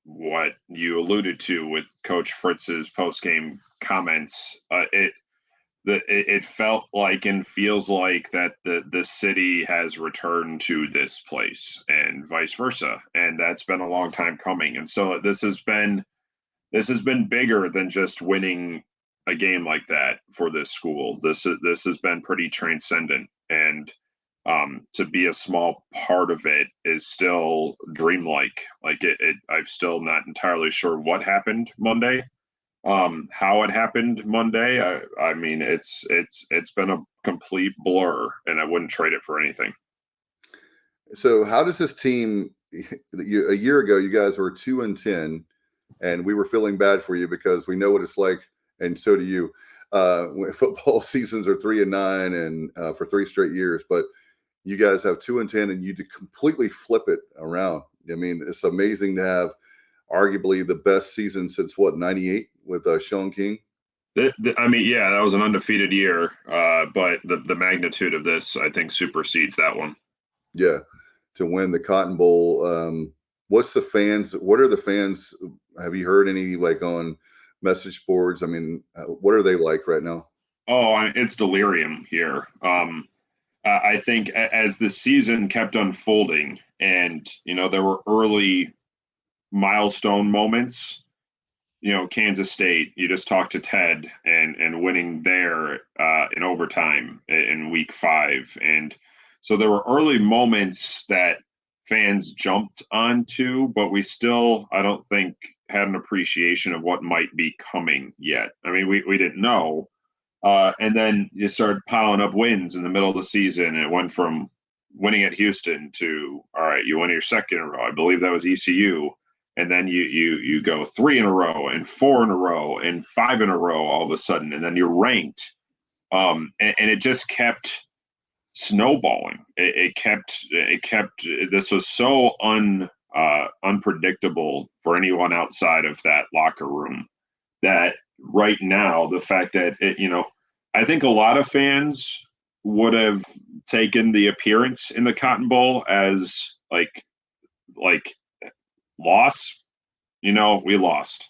what you alluded to with Coach Fritz's post-game comments, it felt like and feels like that the city has returned to this place and vice versa. And that's been a long time coming. And so this has been bigger than just winning a game like that for this school. This has been pretty transcendent, and to be a small part of it is still dreamlike. Like I'm still not entirely sure what happened Monday, how it happened Monday. I mean, it's been a complete blur, and I wouldn't trade it for anything. So how does this team, a year ago, you guys were 2-10, and we were feeling bad for you because we know what it's like, and so do you, when football seasons are 3-9 and for 3 straight years, but you guys have 2-10 and you completely flip it around. I mean, it's amazing to have arguably the best season since what, 98 with Sean King. I mean, yeah, that was an undefeated year, but the magnitude of this, I think, supersedes that one. Yeah, to win the Cotton Bowl. What are the fans? Have you heard any like on message boards? I mean, what are they like right now? Oh, it's delirium here. I think as the season kept unfolding and, there were early milestone moments, Kansas State, you just talked to Ted and winning there in overtime in week 5. And so there were early moments that fans jumped onto, but we still, I don't think, had an appreciation of what might be coming yet. I mean, we didn't know. And then you started piling up wins in the middle of the season. It went from winning at Houston to, all right, you won your second in a row. I believe that was ECU. And then you go 3 in a row and 4 in a row and 5 in a row all of a sudden. And then you're ranked. And it just kept snowballing. It kept, this was so unpredictable for anyone outside of that locker room that right now, the fact that I think a lot of fans would have taken the appearance in the Cotton Bowl as like loss. We lost.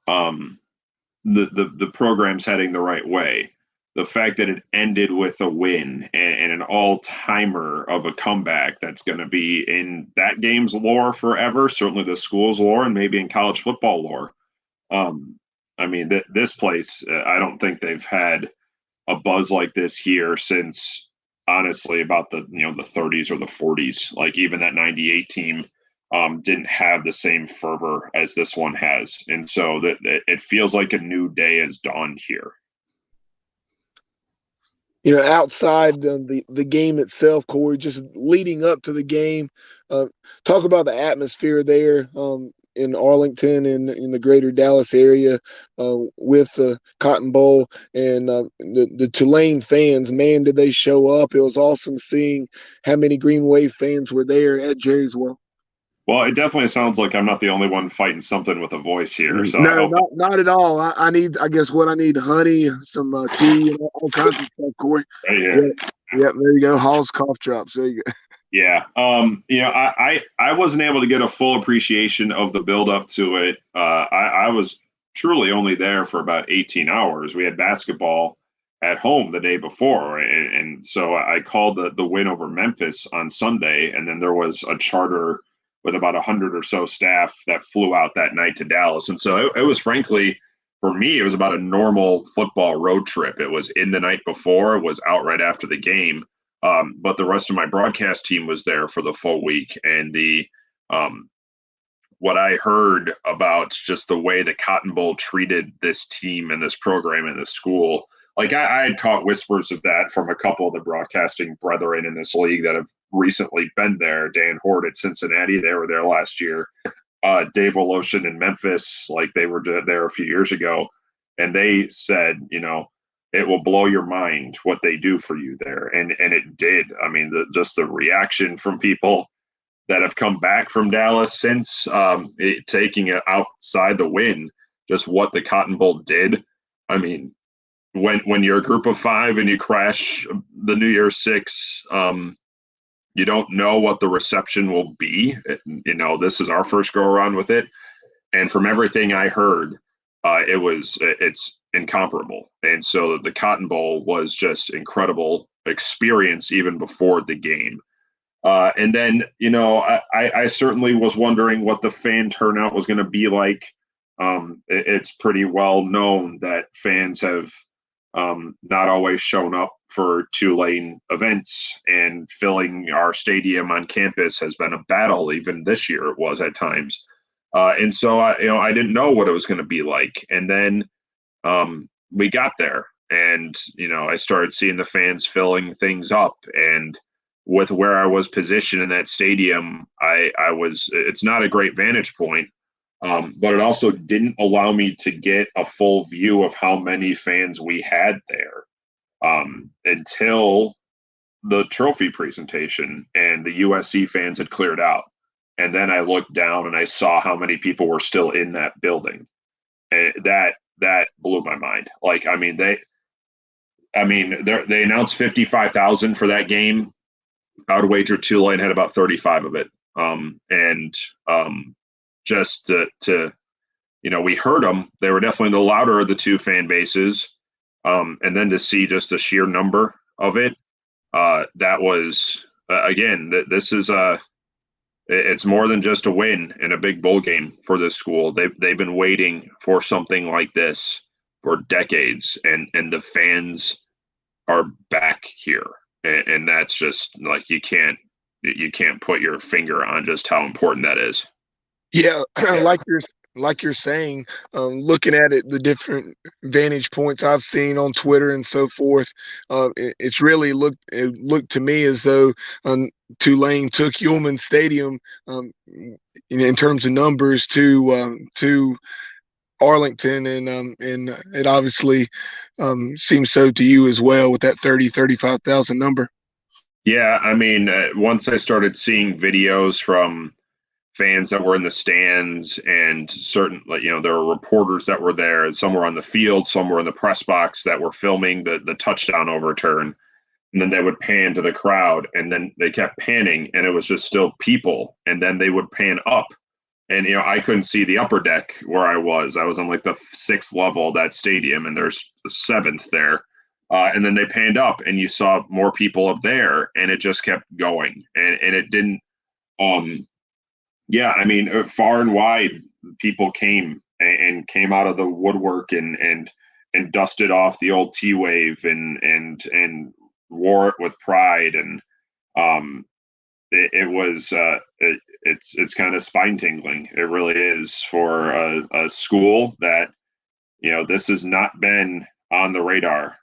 The program's heading the right way. The fact that it ended with a win and an all-timer of a comeback that's going to be in that game's lore forever, certainly the school's lore and maybe in college football lore. I mean, this place, I don't think they've had a buzz like this here since, honestly, about the 30s or the 40s. Like even that 98 team didn't have the same fervor as this one has. And so that it feels like a new day has dawned here. Outside the game itself, Corey, just leading up to the game, talk about the atmosphere there in Arlington and in the greater Dallas area with the Cotton Bowl and the Tulane fans. Man, did they show up. It was awesome seeing how many Green Wave fans were there at Jerrysville. Well, it definitely sounds like I'm not the only one fighting something with a voice here. So no, not at all. I need, I guess, what I need: honey, some tea, and all kinds of stuff. Corey. Right here. Yeah, there you go. Hall's cough drops. There you go. Yeah. I wasn't able to get a full appreciation of the build up to it. I was truly only there for about 18 hours. We had basketball at home the day before, and so I called the win over Memphis on Sunday, and then there was a charter with about 100 or so staff that flew out that night to Dallas. And so it was, frankly, for me, it was about a normal football road trip. It was in the night before, it was out right after the game. But the rest of my broadcast team was there for the full week. And what I heard about just the way the Cotton Bowl treated this team and this program and this school, like I had caught whispers of that from a couple of the broadcasting brethren in this league that have recently been there. Dan Hort at Cincinnati, they were there last year. Dave Woloshin in Memphis, like they were there a few years ago. And they said, it will blow your mind what they do for you there. And it did. I mean, just the reaction from people that have come back from Dallas since taking it outside the win, just what the Cotton Bowl did. I mean, when you're a group of 5 and you crash the New Year's 6, you don't know what the reception will be. This is our first go around with it. And from everything I heard, it's incomparable. And so the Cotton Bowl was just incredible experience even before the game. And then, I certainly was wondering what the fan turnout was going to be like. It's pretty well known that fans have not always shown up for Tulane events, and filling our stadium on campus has been a battle. Even this year it was at times. And so I didn't know what it was going to be like. And then we got there and, I started seeing the fans filling things up, and with where I was positioned in that stadium, it's not a great vantage point. But it also didn't allow me to get a full view of how many fans we had there until the trophy presentation and the USC fans had cleared out. And then I looked down and I saw how many people were still in that building. And that blew my mind. Like, I mean, they announced 55,000 for that game. I would wager Tulane had about 35 of it. Just to we heard them. They were definitely the louder of the two fan bases. And then to see just the sheer number of it, that was again. This is it's more than just a win in a big bowl game for this school. They've been waiting for something like this for decades, and the fans are back here, and that's just like you can't put your finger on just how important that is. Yeah, like you're saying, looking at it, the different vantage points I've seen on Twitter and so forth, it's really it looked to me as though Tulane took Ullman Stadium in terms of numbers to Arlington, and it obviously seems so to you as well with that 35,000 number. Yeah, I mean, once I started seeing videos from fans that were in the stands, and certain, there were reporters that were there, and some were on the field, some were in the press box that were filming the touchdown overturn, and then they would pan to the crowd, and then they kept panning, and it was just still people, and then they would pan up, and I couldn't see the upper deck where I was on like the 6th level of that stadium, and there's the 7th there. And then they panned up, and you saw more people up there, and it just kept going, and it didn't. Yeah, I mean, far and wide, people came and came out of the woodwork and dusted off the old T-Wave and wore it with pride, and it's kind of spine tingling. It really is for a school that this has not been on the radar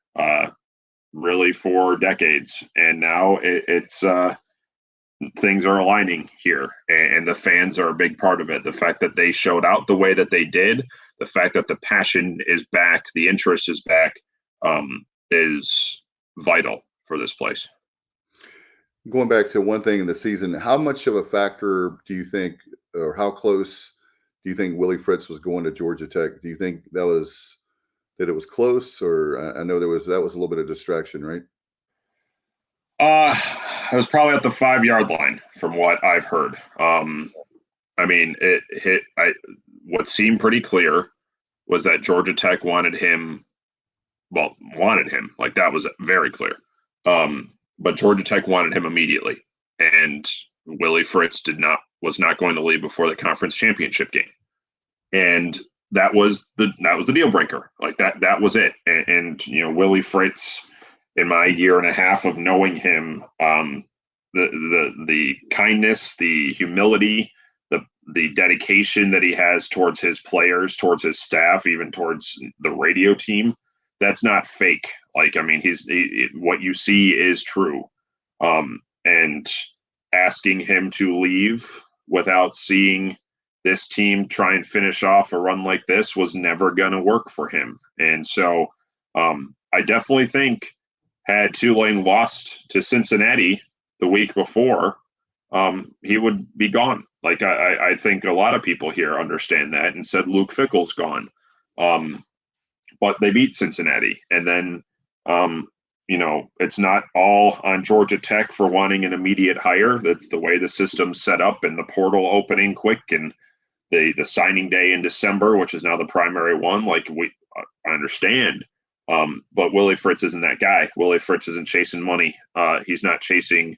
really for decades, and now it's things are aligning here, and the fans are a big part of it. The fact that they showed out the way that they did, the fact that the passion is back, the interest is back, is vital for this place. Going back to one thing in the season, how much of a factor do you think, or how close do you think Willie Fritz was going to Georgia Tech? Do you think that it was close, or I know that was a little bit of distraction, right? It was probably at the 5-yard line from what I've heard. I mean, what seemed pretty clear was that Georgia Tech wanted him. Like, that was very clear. But Georgia Tech wanted him immediately, and Willie Fritz was not going to leave before the conference championship game. And that was the deal breaker. Like, that was it. And Willie Fritz, in my year and a half of knowing him, the kindness, the humility, the dedication that he has towards his players, towards his staff, even towards the radio team, that's not fake. Like, I mean, what you see is true. And asking him to leave without seeing this team try and finish off a run like this was never going to work for him. And so I definitely think, had Tulane lost to Cincinnati the week before, he would be gone. Like, I think a lot of people here understand that and said Luke Fickell's gone. But they beat Cincinnati. And then, it's not all on Georgia Tech for wanting an immediate hire. That's the way the system's set up, and the portal opening quick, and the signing day in December, which is now the primary one. Like, I understand. But Willie Fritz isn't that guy. Willie Fritz isn't chasing money. He's not chasing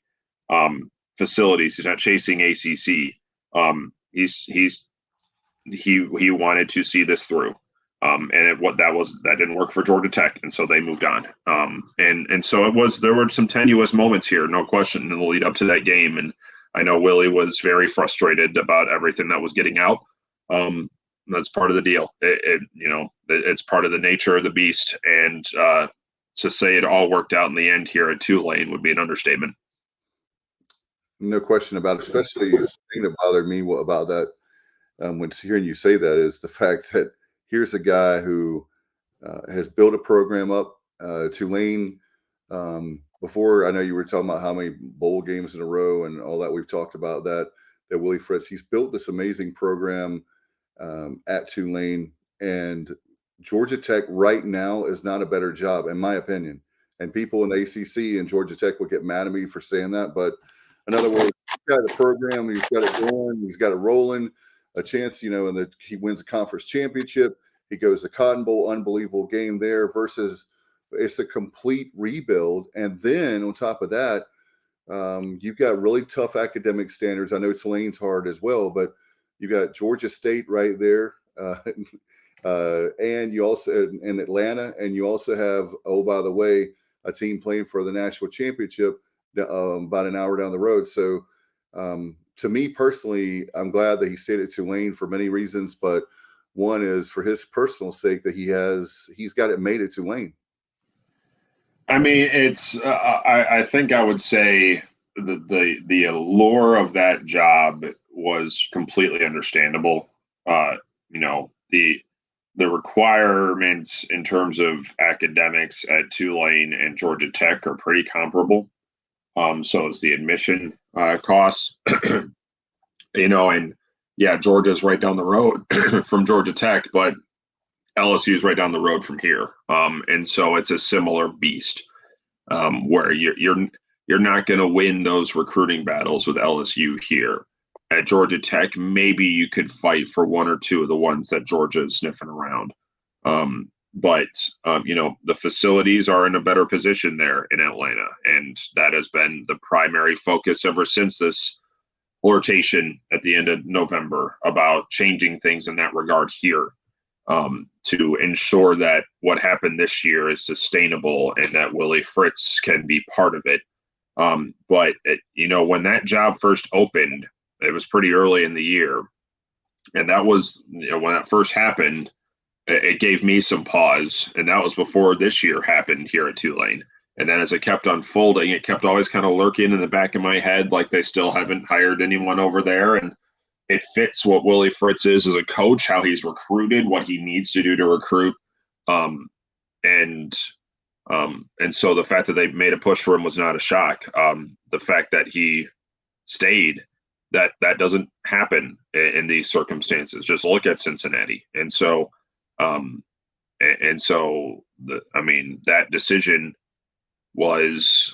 facilities. He's not chasing ACC. He wanted to see this through. That didn't work for Georgia Tech, and so they moved on. And so there were some tenuous moments here, no question, in the lead up to that game. And I know Willie was very frustrated about everything that was getting out. That's part of the deal. It's part of the nature of the beast. And to say it all worked out in the end here at Tulane would be an understatement. No question about it. Especially the thing that bothered me about that, when hearing you say that, is the fact that here's a guy who has built a program up. Tulane, before, I know you were talking about how many bowl games in a row and all that. We've talked about that. that Willie Fritz, he's built this amazing program at Tulane, and Georgia Tech right now is not a better job, in my opinion. And people in the ACC and Georgia Tech will get mad at me for saying that. But in other words, he's got a program, he's got it going, he's got it rolling, a chance, and he wins a conference championship. He goes to Cotton Bowl, unbelievable game there versus it's a complete rebuild. And then on top of that, you've got really tough academic standards. I know Tulane's hard as well, but you got Georgia State right there. And you also in Atlanta, and you also have, oh, by the way, a team playing for the national championship about an hour down the road. So to me personally, I'm glad that he stayed at Tulane for many reasons, but one is for his personal sake that he's got it made at Tulane. I mean, it's I think I would say the allure of that job was completely understandable. The requirements in terms of academics at Tulane and Georgia Tech are pretty comparable. So is the admission costs, and yeah, Georgia's right down the road from Georgia Tech, but LSU is right down the road from here. And so it's a similar beast where you're not going to win those recruiting battles with LSU here. At Georgia Tech, maybe you could fight for one or two of the ones that Georgia is sniffing around. But the facilities are in a better position there in Atlanta. And that has been the primary focus ever since this flirtation at the end of November about changing things in that regard here, to ensure that what happened this year is sustainable and that Willie Fritz can be part of it. But when that job first opened, it was pretty early in the year. And that was, when that first happened, it gave me some pause. And that was before this year happened here at Tulane. And then as it kept unfolding, it kept always kind of lurking in the back of my head, like they still haven't hired anyone over there. And it fits what Willie Fritz is as a coach, how he's recruited, what he needs to do to recruit. And so the fact that they made a push for him was not a shock. The fact that he stayed, that doesn't happen in these circumstances. Just look at Cincinnati. And so that decision was,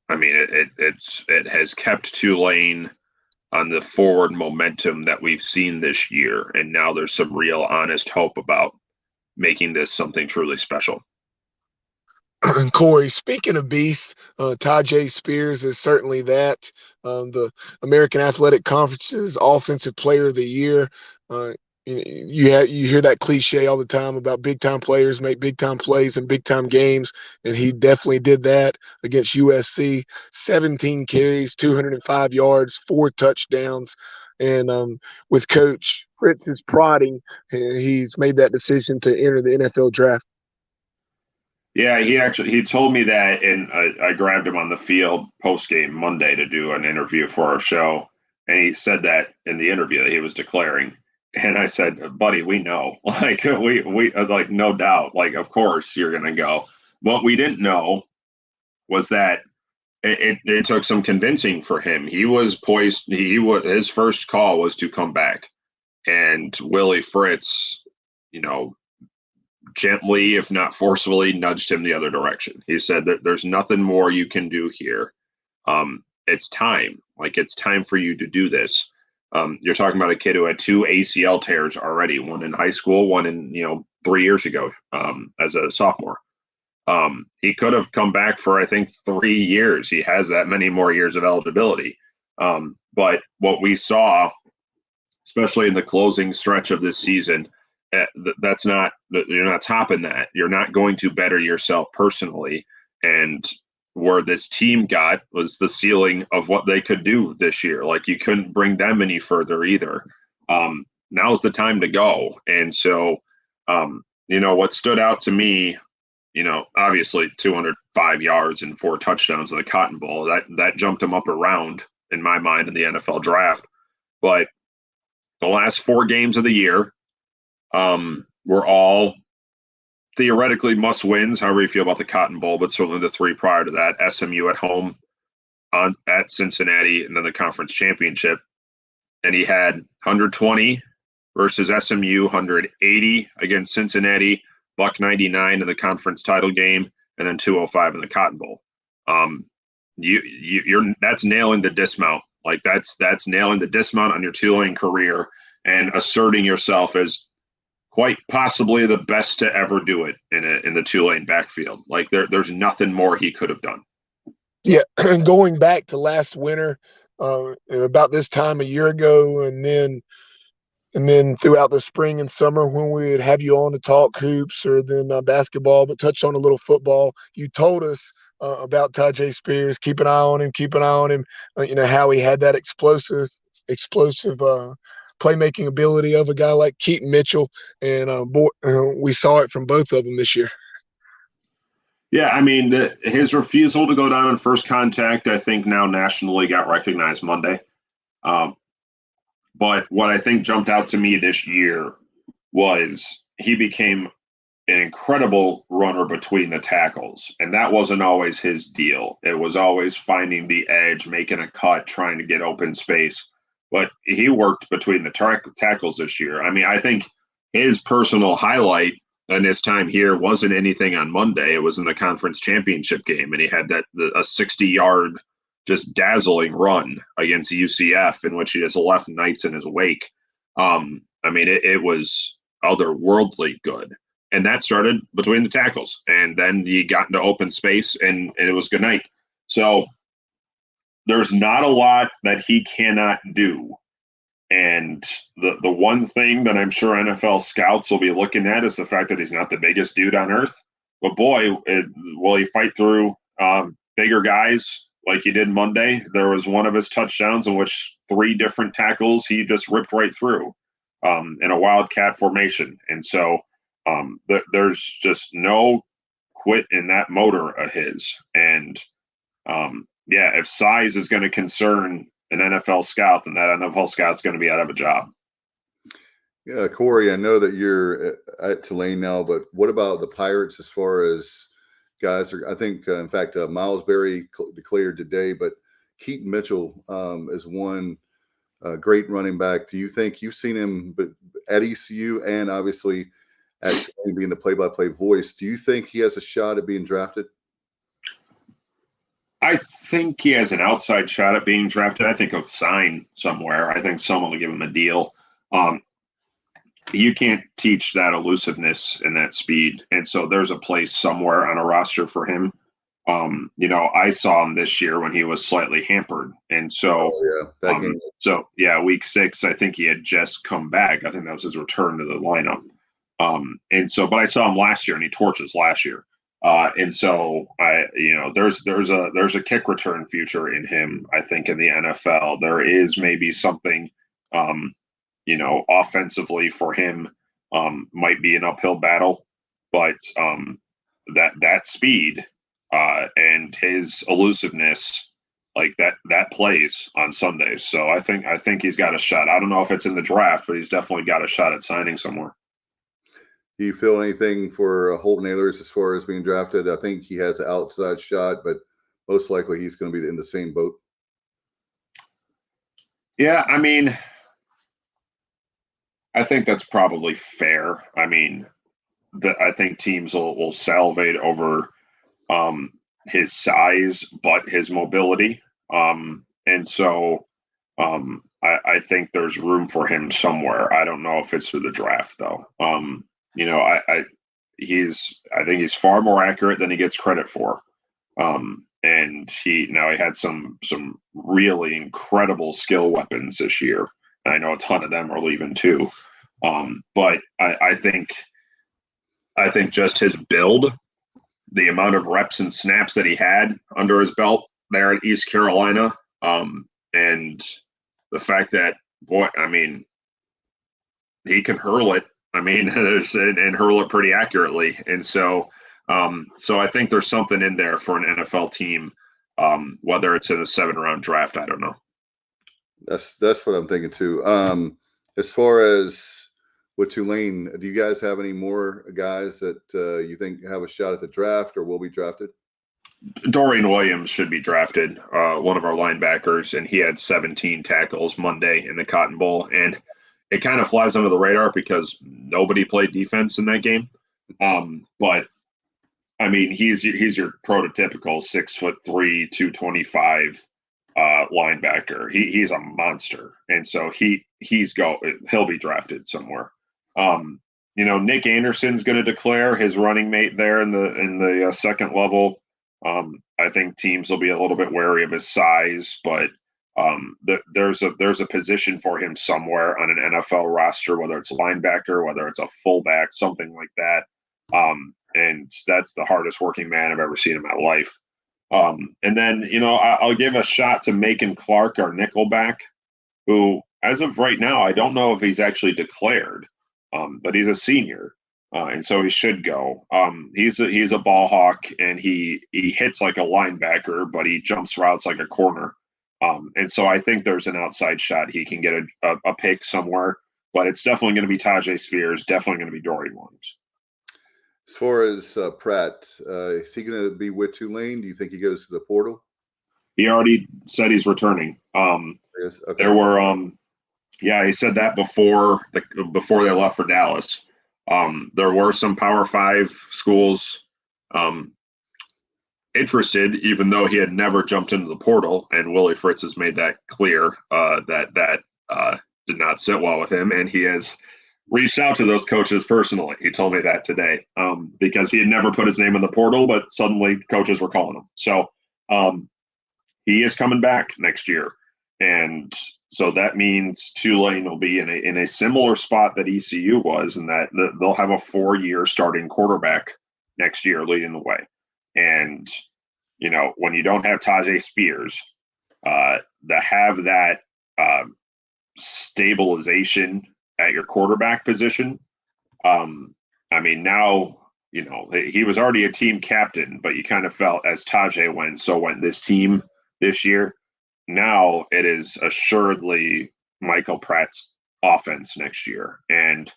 it has kept Tulane on the forward momentum that we've seen this year. And now there's some real honest hope about making this something truly special. And Corey, speaking of beasts, Tajay Spears is certainly that. The American Athletic Conference's Offensive Player of the Year. You hear that cliche all the time about big time players make big time plays in big time games, and he definitely did that against USC. 17 carries, 205 yards, 4 touchdowns, and with Coach Fritz's prodding, he's made that decision to enter the NFL draft. Yeah, he told me that, and I grabbed him on the field post-game Monday to do an interview for our show, and he said that in the interview that he was declaring. And I said, buddy, we know, we no doubt, of course you're going to go. What we didn't know was that it took some convincing for him. He was poised. His first call was to come back, and Willie Fritz, gently, if not forcefully, nudged him the other direction. He said that there's nothing more you can do here. It's time. It's time for you to do this. You're talking about a kid who had 2 ACL tears already, one in high school, one in, 3 years ago, as a sophomore. He could have come back for, I think, 3 years. He has that many more years of eligibility. But what we saw, especially in the closing stretch of this season, you're not topping that. You're not going to better yourself personally. And where this team got was the ceiling of what they could do this year. You couldn't bring them any further either. Now's the time to go. And so, what stood out to me, obviously 205 yards and 4 touchdowns in the Cotton Bowl, that jumped him up around in my mind in the NFL draft. But the last 4 games of the year, were all theoretically must wins, however you feel about the Cotton Bowl, but certainly the 3 prior to that. SMU at home, at Cincinnati and then the conference championship. And he had 120 versus SMU, 180 against Cincinnati, buck 99 in the conference title game, and then 205 in the Cotton Bowl. You're that's nailing the dismount. Like that's nailing the dismount on your Tulane career and asserting yourself as quite possibly the best to ever do it in the Tulane backfield. Like there's nothing more he could have done. Yeah, and going back to last winter, about this time a year ago, and then throughout the spring and summer when we would have you on to talk hoops or then basketball, but touched on a little football. You told us about Tajay Spears, keep an eye on him, how he had that explosive playmaking ability of a guy like Keaton Mitchell, and we saw it from both of them this year. Yeah, I mean, his refusal to go down on first contact, I think now nationally got recognized Monday. But what I think jumped out to me this year was he became an incredible runner between the tackles. And that wasn't always his deal. It was always finding the edge, making a cut, trying to get open space. But he worked between the tackles this year. I mean, I think his personal highlight in his time here wasn't anything on Monday. It was in the conference championship game. And he had a 60-yard just dazzling run against UCF in which he just left Knights in his wake. I mean, it was otherworldly good. And that started between the tackles. And then he got into open space and it was good night. So there's not a lot that he cannot do. And the one thing that I'm sure NFL scouts will be looking at is the fact that he's not the biggest dude on earth. But boy, will he fight through bigger guys like he did Monday. There was one of his touchdowns in which 3 different tackles he just ripped right through in a wildcat formation. And so there's just no quit in that motor of his. And if size is going to concern an NFL scout, then that NFL scout's going to be out of a job. Yeah, Corey, I know that you're at Tulane now, but what about the Pirates as far as guys? I think, in fact, Miles Berry declared today, but Keaton Mitchell is one great running back. Do you think you've seen him at ECU and obviously at Tulane being the play-by-play voice? Do you think he has a shot at being drafted? I think he has an outside shot at being drafted. I think he'll sign somewhere. I think someone will give him a deal. You can't teach that elusiveness and that speed. And so there's a place somewhere on a roster for him. I saw him this year when he was slightly hampered. And so, week 6, I think he had just come back. I think that was his return to the lineup. But I saw him last year and he torches last year. There's a kick return future in him. I think in the NFL, there is maybe something, offensively for him, might be an uphill battle, but that speed and his elusiveness, like that plays on Sundays. So I think he's got a shot. I don't know if it's in the draft, but he's definitely got a shot at signing somewhere. Do you feel anything for Holton Ahlers as far as being drafted? I think he has an outside shot, but most likely he's going to be in the same boat. Yeah, I mean, I think that's probably fair. I mean, I think teams will salivate over his size, but his mobility. I think there's room for him somewhere. I don't know if it's through the draft, though. I think he's far more accurate than he gets credit for. And he had some really incredible skill weapons this year. And I know a ton of them are leaving too. But I think just his build, the amount of reps and snaps that he had under his belt there at East Carolina, and the fact that, he can hurl it. And hurl it pretty accurately. And so I think there's something in there for an NFL team, whether it's in a 7-round draft, I don't know. That's what I'm thinking too. As far as with Tulane, do you guys have any more guys that you think have a shot at the draft or will be drafted? Dorian Williams should be drafted, one of our linebackers, and he had 17 tackles Monday in the Cotton Bowl. And it kind of flies under the radar because nobody played defense in that game. But I mean, he's your prototypical 6'3", 225 linebacker. He's a monster, and so he'll be drafted somewhere. Nick Anderson's going to declare his running mate there in the second level. I think teams will be a little bit wary of his size, but there's a position for him somewhere on an NFL roster, whether it's a linebacker, whether it's a fullback, something like that. And that's the hardest working man I've ever seen in my life. And then, I'll give a shot to Macon Clark, our nickelback, who, as of right now, I don't know if he's actually declared, but he's a senior. And so he should go. He's a ball hawk, and he hits like a linebacker, but he jumps routes like a corner. And so I think there's an outside shot he can get a pick somewhere, but it's definitely going to be Tajay Spears, definitely going to be Dorian Williams. As far as Pratt, is he going to be with Tulane? Do you think he goes to the portal? He already said he's returning. Yes. Okay. There were, he said that before they left for Dallas. There were some Power 5 schools interested, even though he had never jumped into the portal, and Willie Fritz has made that clear that did not sit well with him, and he has reached out to those coaches personally. He told me that today because he had never put his name in the portal, but suddenly coaches were calling him. So he is coming back next year. And so that means Tulane will be in a similar spot that ECU was, in that they'll have a 4-year starting quarterback next year leading the way. And, when you don't have Tajay Spears, to have that stabilization at your quarterback position. Now, he was already a team captain, but you kind of felt as Tajay went, so went this team this year. Now it is assuredly Michael Pratt's offense next year. And,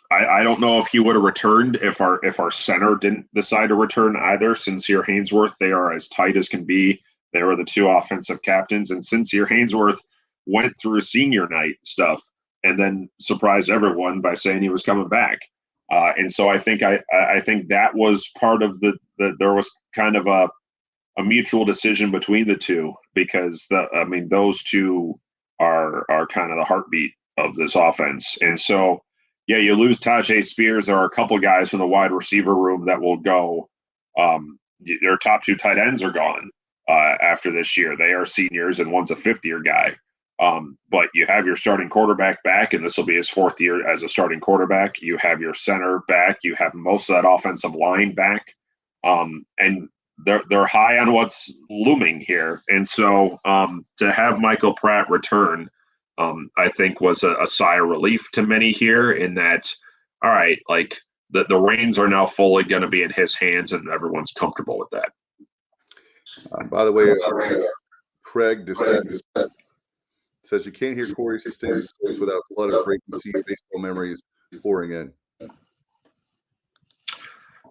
I don't know if he would have returned if our center didn't decide to return either. Sincere Haynesworth, they are as tight as can be. They were the two offensive captains. And Sincere Haynesworth went through senior night stuff and then surprised everyone by saying he was coming back. And so I think that was part of there was kind of a mutual decision between the two, because those two are kind of the heartbeat of this offense. And so, yeah, you lose Tajay Spears. There are a couple guys from the wide receiver room that will go. Their top 2 tight ends are gone after this year. They are seniors, and one's a 5th-year guy. But you have your starting quarterback back, and this will be his 4th year as a starting quarterback. You have your center back. You have most of that offensive line back. And they're high on what's looming here. And so to have Michael Pratt return, I think was a sigh of relief to many here, in that, all right, like the reins are now fully going to be in his hands, and everyone's comfortable with that. By the way, Craig DeSette says you can't hear Corey's statistics without a flood of great baseball memories pouring in.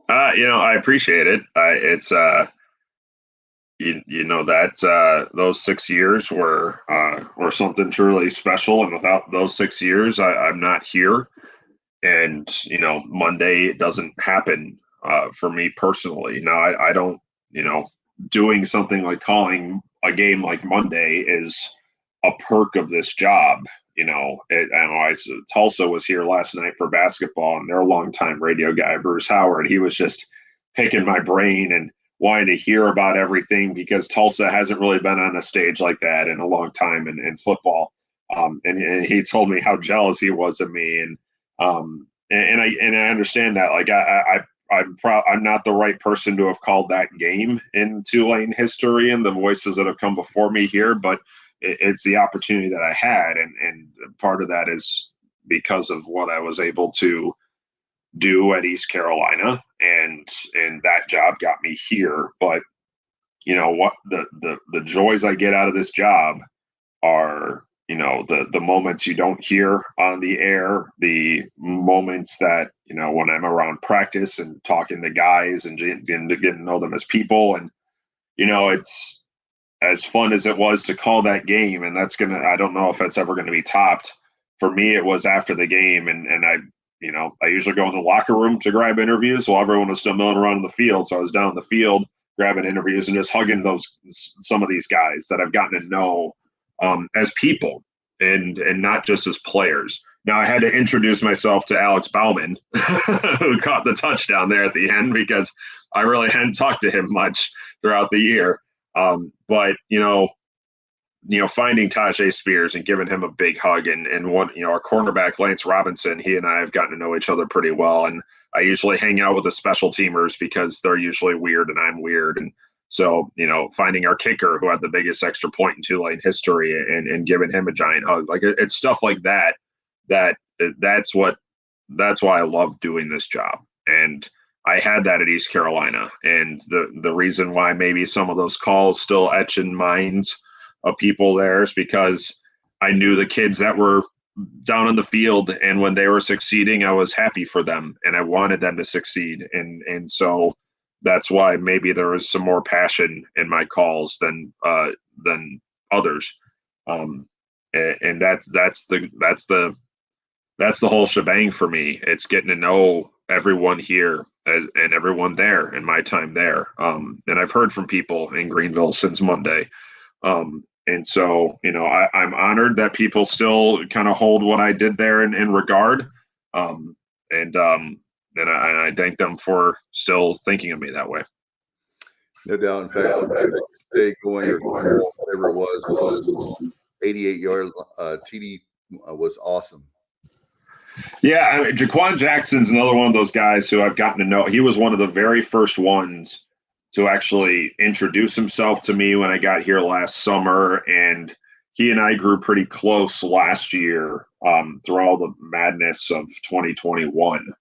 I appreciate it. It's that those 6 years were something truly special, and without those 6 years, I'm not here. And Monday doesn't happen for me personally. Now I don't, doing something like calling a game like Monday is a perk of this job. Tulsa was here last night for basketball, and their longtime radio guy, Bruce Howard, he was just picking my brain and wanting to hear about everything, because Tulsa hasn't really been on a stage like that in a long time in football. And he told me how jealous he was of me. And I understand that. Like I'm not the right person to have called that game in Tulane history and the voices that have come before me here, but it's the opportunity that I had. And part of that is because of what I was able to do at East Carolina, and that job got me here. But what the joys I get out of this job are the moments you don't hear on the air, the moments that, when I'm around practice and talking to guys and getting to know them as people. And, it's as fun as it was to call that game. And I don't know if that's ever going to be topped. For me, it was after the game. And I usually go in the locker room to grab interviews while everyone was still milling around in the field. So I was down in the field grabbing interviews and just hugging some of these guys that I've gotten to know as people and not just as players. Now, I had to introduce myself to Alex Bauman, who caught the touchdown there at the end, because I really hadn't talked to him much throughout the year. But finding Tajay Spears and giving him a big hug, and one, our cornerback, Lance Robinson, he and I have gotten to know each other pretty well. And I usually hang out with the special teamers because they're usually weird and I'm weird. And so, finding our kicker who had the biggest extra point in Tulane history and giving him a giant hug, like it's stuff like that. That's why I love doing this job. And I had that at East Carolina. And the reason why maybe some of those calls still etch in minds of people there is because I knew the kids that were down on the field, and when they were succeeding, I was happy for them and I wanted them to succeed. And so that's why maybe there was some more passion in my calls than others. And that's the whole shebang for me. It's getting to know everyone here and everyone there in my time there. And I've heard from people in Greenville since Monday. And so, I'm honored that people still kind of hold what I did there in regard. And I thank them for still thinking of me that way. No doubt. In fact, stay going or whatever it was 88-yard TD was awesome. Yeah, Jaquan Jackson's another one of those guys who I've gotten to know. He was one of the very first ones to actually introduce himself to me when I got here last summer. And he and I grew pretty close last year through all the madness of 2021.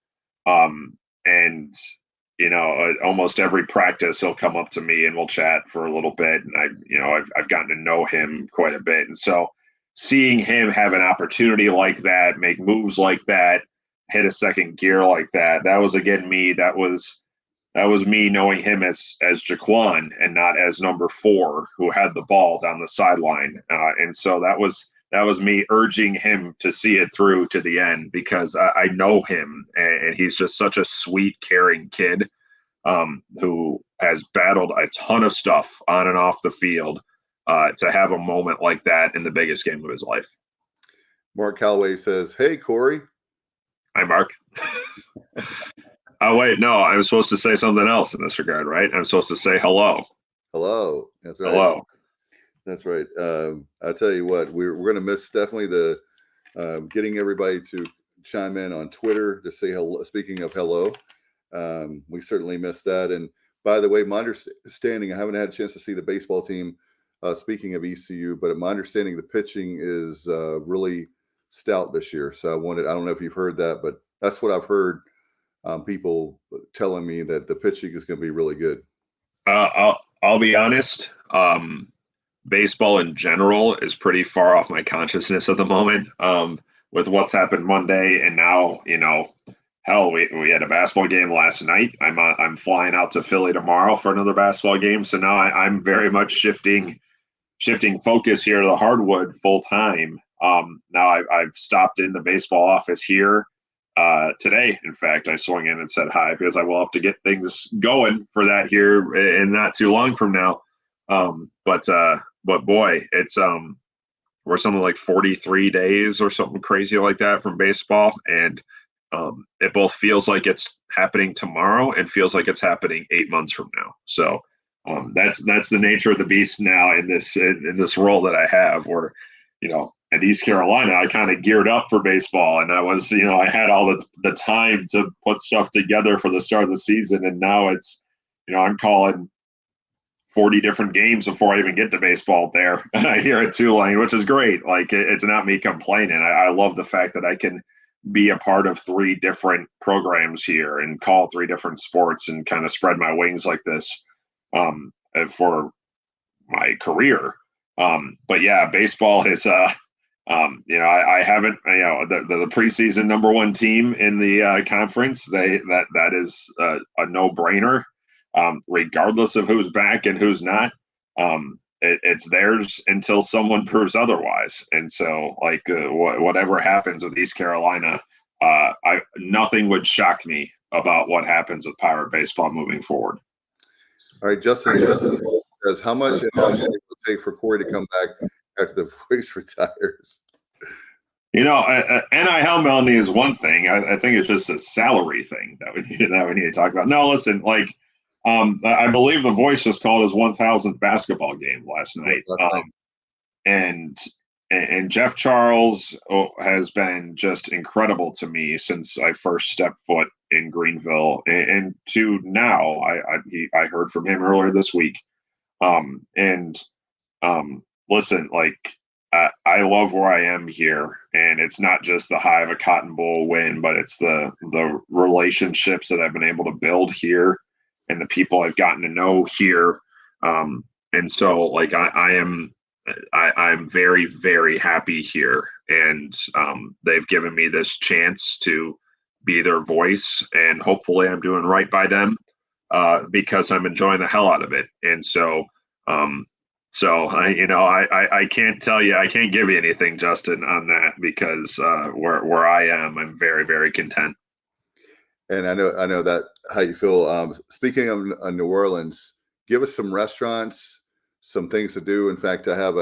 And, almost every practice he'll come up to me and we'll chat for a little bit. And I've gotten to know him quite a bit. And so seeing him have an opportunity like that, make moves like that, hit a second gear like that, that was again me. That was me knowing him as Jaquan and not as number 4 who had the ball down the sideline. And so that was me urging him to see it through to the end, because I know him and he's just such a sweet, caring kid who has battled a ton of stuff on and off the field to have a moment like that in the biggest game of his life. Mark Calloway says, "Hey, Corey." Hi, Mark. Oh, wait, no, I'm supposed to say something else in this regard, right? I'm supposed to say hello. Hello. That's right. Hello. That's right. I'll tell you what, we're going to miss definitely the getting everybody to chime in on Twitter to say hello. Speaking of hello, we certainly missed that. And by the way, my understanding, I haven't had a chance to see the baseball team, speaking of ECU, but my understanding the pitching is really stout this year. So I don't know if you've heard that, but that's what I've heard. People telling me that the pitching is going to be really good. I'll be honest. Baseball in general is pretty far off my consciousness at the moment. With what's happened Monday, and now hell, we had a basketball game last night. I'm flying out to Philly tomorrow for another basketball game. So now I'm very much shifting focus here to the hardwood full time. Now I've stopped in the baseball office here. Today, in fact, I swung in and said hi because I will have to get things going for that here in not too long from now. But boy, it's we're something like 43 days or something crazy like that from baseball, and it both feels like it's happening tomorrow and feels like it's happening 8 months from now. So that's the nature of the beast now in this role that I have, where at East Carolina, I kind of geared up for baseball, and I was, I had all the time to put stuff together for the start of the season. And now it's, I'm calling 40 different games before I even get to baseball there here at Tulane, which is great. Like, it's not me complaining. I love the fact that I can be a part of 3 different programs here and call 3 different sports and kind of spread my wings like this for my career. But yeah, baseball is I haven't, the preseason number one team in the conference. That is a no brainer, regardless of who's back and who's not. It's theirs until someone proves otherwise. And so, whatever happens with East Carolina, nothing would shock me about what happens with Pirate baseball moving forward. All right, Justin says, how much it will take for Corey to come back after the voice retires? NIL money is one thing. I think it's just a salary thing that we need to talk about. No, listen, I believe the voice just called his 1,000th basketball game last night. And Jeff Charles has been just incredible to me since I first stepped foot in Greenville, and to now. I heard from him earlier this week. Listen, I love where I am here, and it's not just the high of a Cotton Bowl win, but it's the relationships that I've been able to build here and the people I've gotten to know here. And so I'm very, very happy here, and they've given me this chance to be their voice, and hopefully I'm doing right by them because I'm enjoying the hell out of it. And so, I can't tell you, I can't give you anything, Justin, on that, because where I am, I'm very, very content. And I know that how you feel. Speaking of New Orleans, give us some restaurants, some things to do. In fact, I have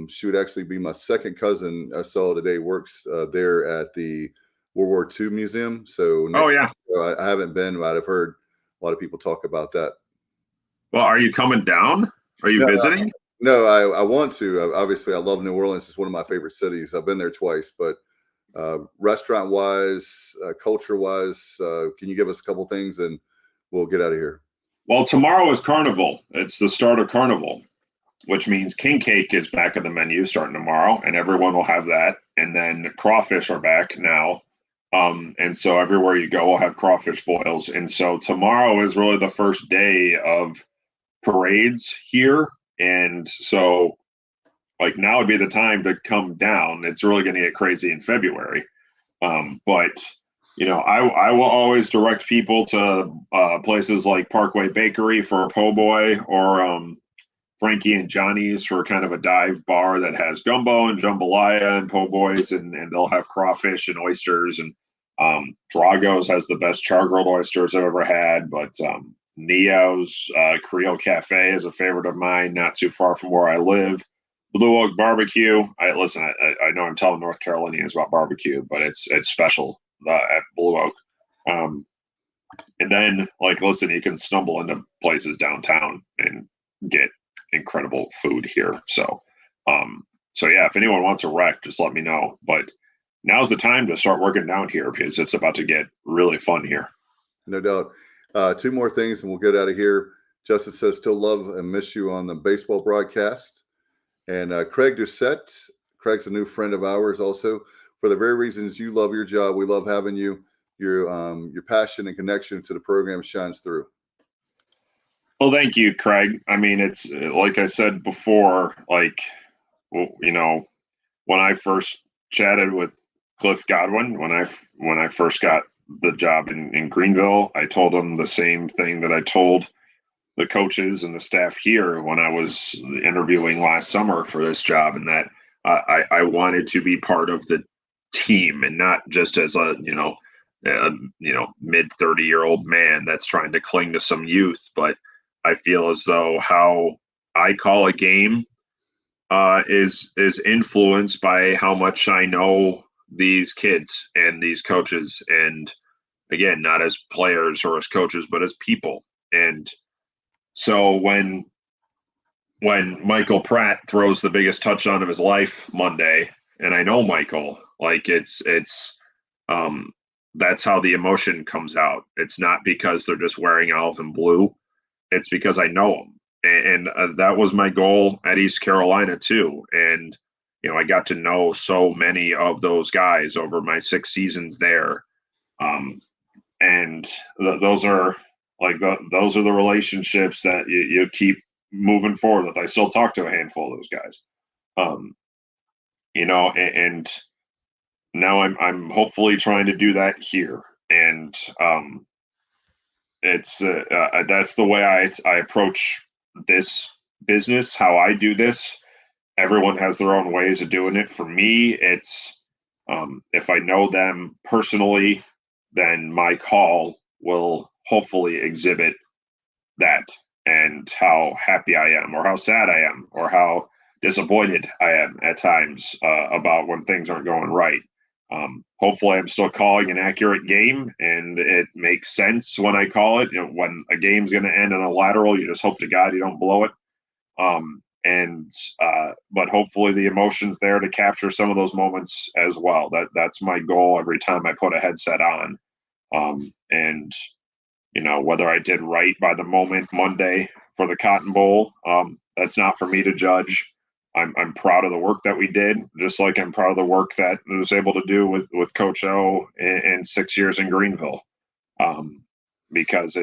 she would actually be my second cousin I saw today, works there at the World War II Museum. So I haven't been, but I've heard a lot of people talk about that. Well, are you coming down? Are you visiting? No, I want to. Obviously, I love New Orleans. It's one of my favorite cities. I've been there twice, but restaurant-wise, culture-wise, can you give us a couple things and we'll get out of here? Well, tomorrow is Carnival. It's the start of Carnival, which means king cake is back on the menu starting tomorrow, and everyone will have that. And then crawfish are back now. And so everywhere you go will have crawfish boils. And so tomorrow is really the first day of parades here. And so now would be the time to come down. It's really going to get crazy in February. But I will always direct people to places like Parkway Bakery for a po' boy, or Frankie and Johnny's for kind of a dive bar that has gumbo and jambalaya and po' boys, and they'll have crawfish and oysters. And Drago's has the best char-grilled oysters I've ever had. But Neo's Creole Cafe is a favorite of mine, not too far from where I live. Blue Oak Barbecue. I know I'm telling North Carolinians about barbecue, but it's special at Blue Oak. And then, listen, you can stumble into places downtown and get incredible food here. So yeah, if anyone wants a rec, just let me know. But now's the time to start working down here, because it's about to get really fun here. No doubt. Two more things and we'll get out of here. Justin says, still love and miss you on the baseball broadcast. And Craig Doucette, Craig's a new friend of ours also. For the very reasons you love your job, we love having you. Your passion and connection to the program shines through. Well, thank you, Craig. I mean, it's like I said before, when I first chatted with Cliff Godwin, when I first got the job in Greenville, I told him the same thing that I told the coaches and the staff here when I was interviewing last summer for this job, and that I wanted to be part of the team and not just as a mid 30-year-old man that's trying to cling to some youth. But I feel as though how I call a game is influenced by how much I know these kids and these coaches, and again, not as players or as coaches, but as people. And so when Michael Pratt throws the biggest touchdown of his life Monday, and I know Michael, that's how the emotion comes out. It's not because they're just wearing olive and blue. It's because I know them. And that was my goal at East Carolina too. And, I got to know so many of those guys over my 6 seasons there. And those are the relationships that you keep moving forward with. I still talk to a handful of those guys. and now I'm hopefully trying to do that here. And it's that's the way I approach this business, how I do this. Everyone has their own ways of doing it. For me, it's if I know them personally, then my call will hopefully exhibit that and how happy I am, or how sad I am, or how disappointed I am at times about when things aren't going right. Hopefully, I'm still calling an accurate game, and it makes sense when I call it. When a game's going to end on a lateral, you just hope to God you don't blow it. But hopefully the emotion's there to capture some of those moments as well. That's my goal every time I put a headset on. And whether I did right by the moment Monday for the Cotton Bowl, that's not for me to judge. I'm proud of the work that we did, just like I'm proud of the work that I was able to do with Coach O in 6 years in Greenville, because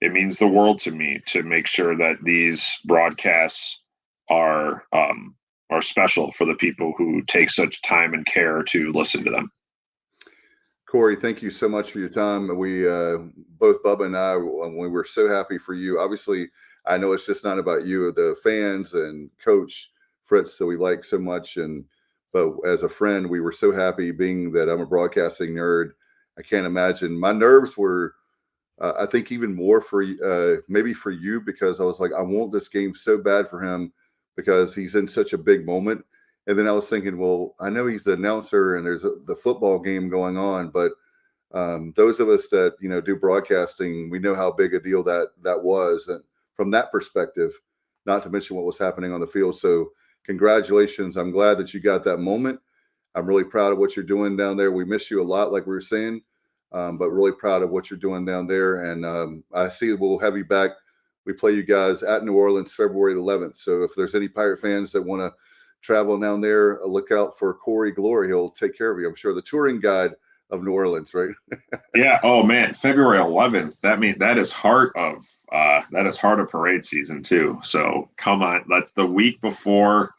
it means the world to me to make sure that these broadcasts are special for the people who take such time and care to listen to them. Corey, thank you so much for your time. We both Bubba and I, we were so happy for you. Obviously, I know it's just not about you, the fans and Coach Fritz that we like so much. But as a friend, we were so happy, being that I'm a broadcasting nerd. I can't imagine. My nerves were, I think, even more for maybe for you, because I was like, I want this game so bad for him because he's in such a big moment. And then I was thinking, well, I know he's the announcer and there's the football game going on, but those of us that do broadcasting, we know how big a deal that was, and from that perspective, not to mention what was happening on the field. So congratulations. I'm glad that you got that moment. I'm really proud of what you're doing down there. We miss you a lot, like we were saying, but really proud of what you're doing down there. And I see we'll have you back. We play you guys at New Orleans February 11th. So if there's any Pirate fans that want to travel down there, look out for Corey Gloor. He'll take care of you. I'm sure the touring guide of New Orleans, right? Yeah. Oh man, February 11th. That is heart of parade season too. So come on, that's the week before.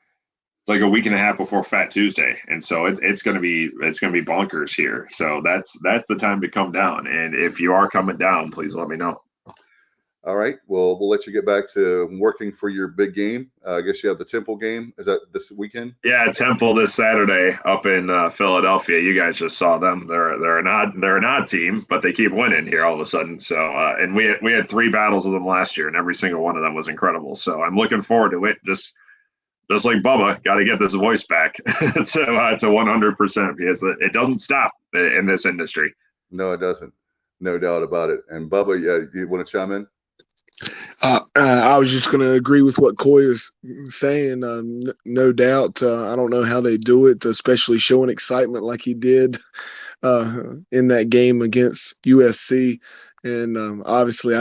It's like a week and a half before Fat Tuesday, and so it's gonna be bonkers here. So that's the time to come down. And if you are coming down, please let me know. All right. Well, we'll let you get back to working for your big game. I guess you have the Temple game. Is that this weekend? Yeah, Temple this Saturday up in Philadelphia. You guys just saw them. They're an odd team, but they keep winning here all of a sudden. So and we had 3 battles with them last year, and every single one of them was incredible. So I'm looking forward to it. Just like Bubba, got to get this voice back to 100%, because it doesn't stop in this industry. No, it doesn't. No doubt about it. And Bubba, yeah, you want to chime in? I was just going to agree with what Coy is saying. No doubt. I don't know how they do it, especially showing excitement like he did in that game against USC. And obviously,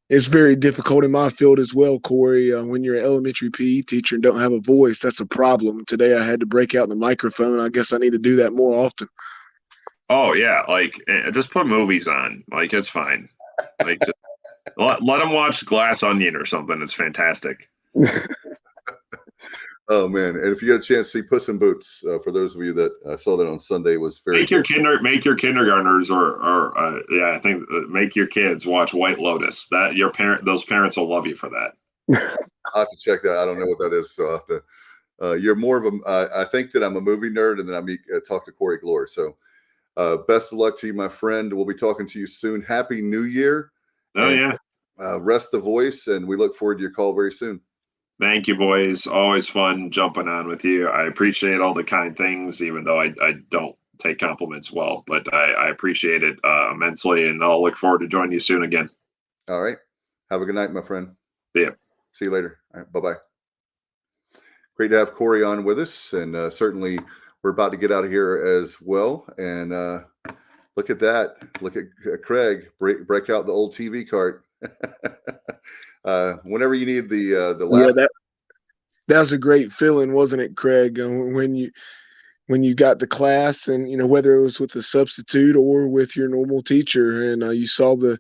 it's very difficult in my field as well, Corey. When you're an elementary PE teacher and don't have a voice, that's a problem. Today I had to break out the microphone. I guess I need to do that more often. Oh, yeah. Like, just put movies on. Like, it's fine. Like, just let them watch Glass Onion or something. It's fantastic. Oh man! And if you get a chance to see Puss in Boots, for those of you that saw that on Sunday, was very make your kindergartners I think make your kids watch White Lotus. That those parents will love you for that. I'll have to check that. I don't know what that is, so I'll have to. You're more of a. I think that I'm a movie nerd, and then I talk to Corey Gloor. So, best of luck to you, my friend. We'll be talking to you soon. Happy New Year! Oh yeah. Rest the voice, and we look forward to your call very soon. Thank you, boys. Always fun jumping on with you. I appreciate all the kind things, even though I don't take compliments well, but I appreciate it immensely, and I'll look forward to joining you soon again. All right. Have a good night, my friend. See ya. See you later. All right. Bye-bye. Great to have Corey on with us, and certainly we're about to get out of here as well. And look at that. Look at Craig break out the old TV cart. Whenever you need the last. Yeah, that was a great feeling, wasn't it, Craig? When you got the class, and whether it was with the substitute or with your normal teacher, and you saw the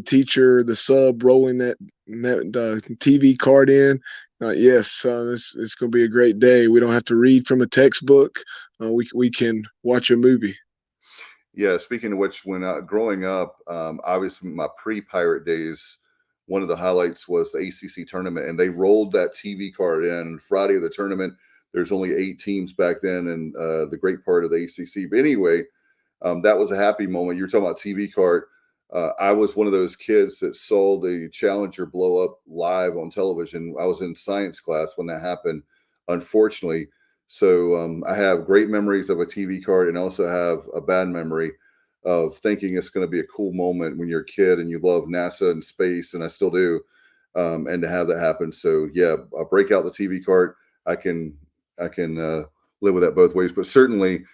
teacher, the sub, rolling that TV card in, Yes, it's going to be a great day. We don't have to read from a textbook. We can watch a movie. Yeah, speaking of which, when growing up, obviously my pre-Pirate days, one of the highlights was the ACC tournament, and they rolled that TV card in Friday of the tournament. There's only 8 teams back then, and the great part of the ACC. But anyway, that was a happy moment. You were talking about TV card. I was one of those kids that saw the Challenger blow up live on television. I was in science class when that happened, unfortunately. So I have great memories of a TV card, and also have a bad memory of thinking it's going to be a cool moment when you're a kid and you love NASA and space, and I still do, and to have that happen. So yeah, I'll break out the TV card. I can live with that both ways, but certainly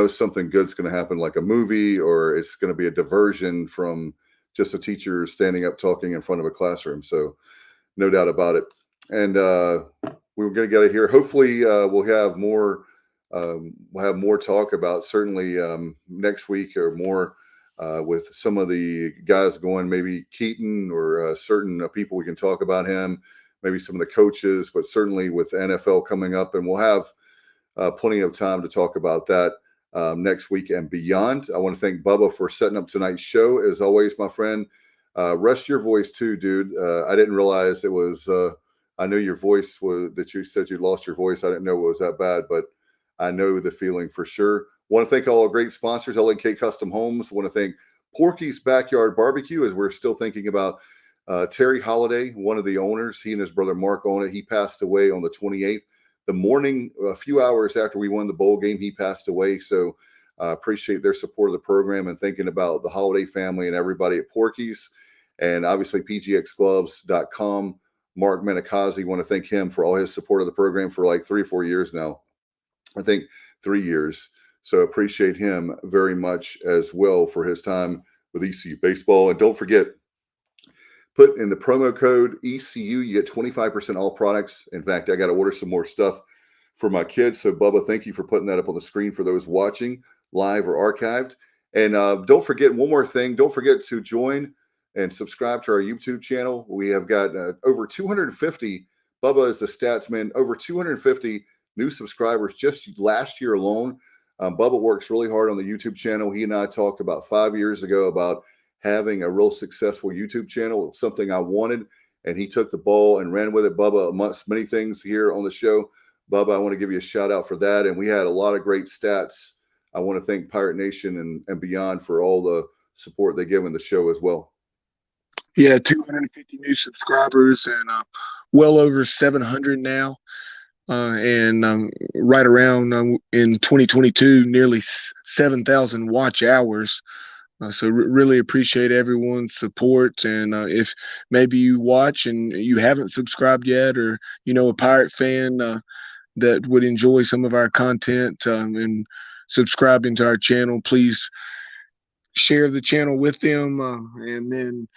something good's going to happen, like a movie, or it's going to be a diversion from just a teacher standing up talking in front of a classroom. So no doubt about it. And we're going to get it here. Hopefully we'll have more talk about, certainly next week, or more with some of the guys going, maybe Keaton, or certain people we can talk about him, maybe some of the coaches, but certainly with NFL coming up, and we'll have plenty of time to talk about that next week and beyond. I want to thank Bubba for setting up tonight's show. As always, my friend, rest your voice too, dude. I didn't realize it was, I know your voice was, that you said you lost your voice. I didn't know it was that bad, but I know the feeling for sure. Want to thank all our great sponsors, L&K Custom Homes. Want to thank Porky's Backyard Barbecue, as we're still thinking about Terry Holiday, one of the owners. He and his brother Mark own it. He passed away on the 28th. The morning, a few hours after we won the bowl game, he passed away. So appreciate their support of the program, and thinking about the Holiday family and everybody at Porky's. And obviously pgxgloves.com. Mark Menikazi, want to thank him for all his support of the program for like 3 or 4 years now. I think 3 years. So appreciate him very much as well for his time with ECU baseball. And don't forget, put in the promo code ECU, you get 25% all products. In fact, I got to order some more stuff for my kids. So Bubba, thank you for putting that up on the screen for those watching live or archived. And don't forget one more thing. Don't forget to join and subscribe to our YouTube channel. We have got over 250, Bubba is the stats man, over 250 new subscribers just last year alone. Bubba works really hard on the YouTube channel. He and I talked about 5 years ago about having a real successful YouTube channel. It's something I wanted, and he took the ball and ran with it. Bubba, amongst many things here on the show, Bubba, I want to give you a shout out for that. And we had a lot of great stats. I want to thank Pirate Nation and beyond for all the support they give in the show as well. Yeah, 250 new subscribers, and well over 700 now. And right around in 2022, nearly 7,000 watch hours. So really appreciate everyone's support. And if maybe you watch and you haven't subscribed yet, or a Pirate fan that would enjoy some of our content and subscribing to our channel, please share the channel with them. And then,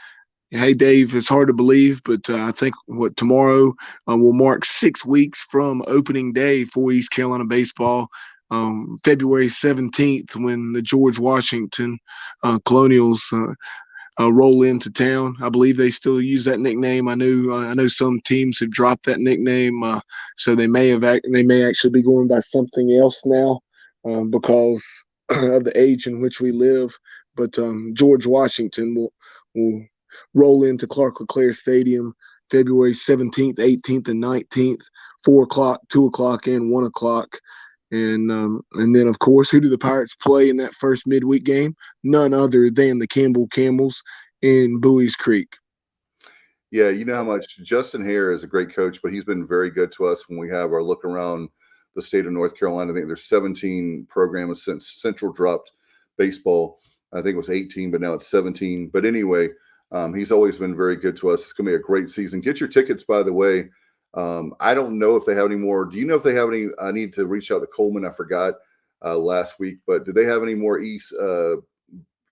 hey, Dave, it's hard to believe, but I think tomorrow will mark 6 weeks from opening day for East Carolina baseball. February 17th, when the George Washington Colonials roll into town. I believe they still use that nickname. I know some teams have dropped that nickname, so they may actually be going by something else now because of the age in which we live. But George Washington will roll into Clark LeClaire Stadium February 17th, 18th, and 19th, 4 o'clock, 2 o'clock, and 1 o'clock. And then, of course, who do the Pirates play in that first midweek game? None other than the Campbell Camels in Bowie's Creek. Yeah, you know how much Justin Hare is a great coach, but he's been very good to us when we have our look around the state of North Carolina. I think there's 17 programs since Central dropped baseball. I think it was 18, but now it's 17. But anyway, he's always been very good to us. It's going to be a great season. Get your tickets, by the way. I don't know if they have any more. Do you know if they have any? I need to reach out to Coleman. I forgot last week, but do they have any more East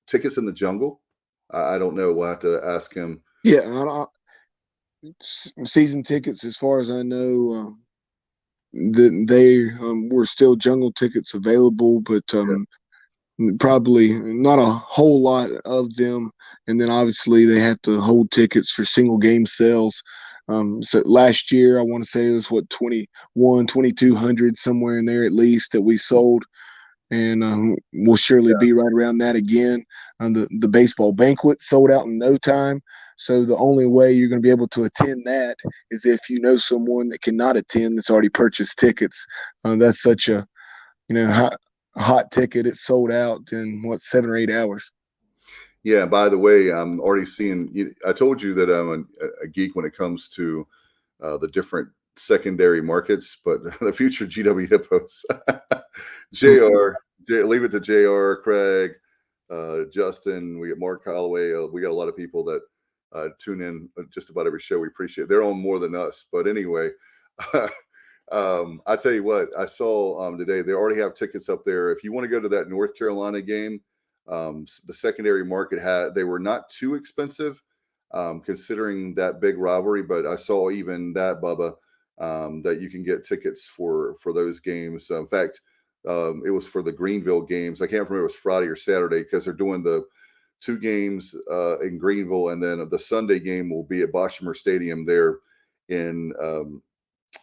tickets in the jungle? I don't know. We'll have to ask him. Yeah, season tickets, as far as I know, they were still jungle tickets available, but probably not a whole lot of them. And then obviously they have to hold tickets for single game sales So last year, I want to say it was 2,200 somewhere in there at least that we sold. And we'll surely be right around that again. The baseball banquet sold out in no time. So the only way you're going to be able to attend that is if you know someone that cannot attend that's already purchased tickets. That's such a hot ticket. It's sold out in 7 or 8 hours. Yeah. By the way, I'm already seeing. I told you that I'm a geek when it comes to the different secondary markets, but the future GW Hippos. Leave it to JR, Craig, Justin. We get Mark Holloway. We got a lot of people that tune in just about every show. We appreciate it. They're on more than us. But anyway, I tell you what, I saw today, they already have tickets up there. If you want to go to that North Carolina game, the secondary market they were not too expensive considering that big rivalry, but I saw even that, Bubba, that you can get tickets for those games. In fact, it was for the Greenville games. I can't remember if it was Friday or Saturday because they're doing the 2 games in Greenville, and then the Sunday game will be at Boshemer Stadium there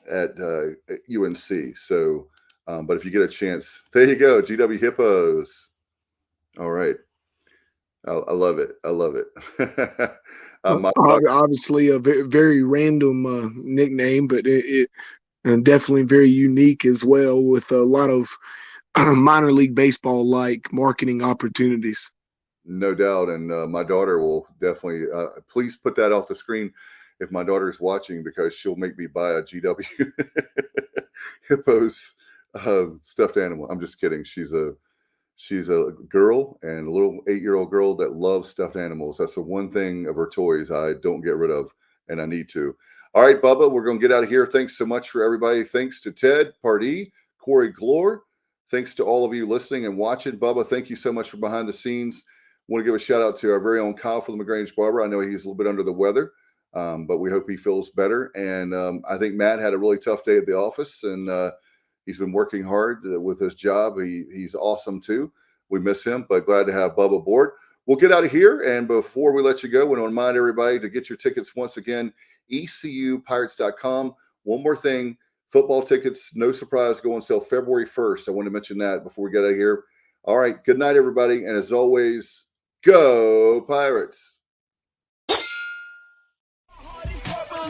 at UNC. So, but if you get a chance, there you go, GW Hippos. All right, I love it. I love it. Obviously, a very, very random nickname, but it definitely very unique as well, with a lot of minor league baseball like marketing opportunities. No doubt. And my daughter will definitely please put that off the screen if my daughter is watching, because she'll make me buy a GW Hippos stuffed animal. I'm just kidding. She's a girl, and a little 8-year-old girl that loves stuffed animals. That's the one thing of her toys I don't get rid of, and I need to. All right, Bubba, we're going to get out of here. Thanks so much for everybody. Thanks to Ted, Pardee, Corey, Gloor. Thanks to all of you listening and watching. Bubba, thank you so much for behind the scenes. I want to give a shout out to our very own Kyle from the LaGrange Barber. I know he's a little bit under the weather, but we hope he feels better. And I think Matt had a really tough day at the office, and he's been working hard with his job. He's awesome too. We miss him, but glad to have Bubba aboard. We'll get out of here. And before we let you go, we want to remind everybody to get your tickets once again, ECUPirates.com. One more thing, football tickets, no surprise, go on sale February 1st. I want to mention that before we get out of here. All right, good night, everybody. And as always, go Pirates.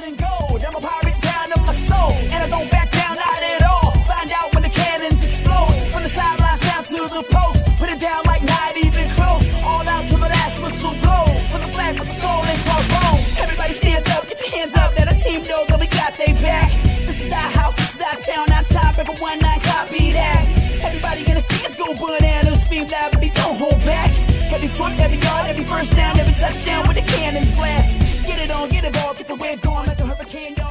And gold. I'm a pirate down of my soul, and I don't back down, not at all. Find out when the cannons explode, from the sidelines down to the post. Put it down like not even close, all out to the last whistle blow. From the flag with the soul and crossbones. Everybody stand up, get your hands up, let our team know that we got their back. This is our house, this is our town, on top, everyone not copy that. Everybody in the stands go bananas, scream loud, but they don't hold back. Every foot, every yard, every first down, every touchdown with the cannons blast. Get it on, get it all, get the wave going like a hurricane, y'all.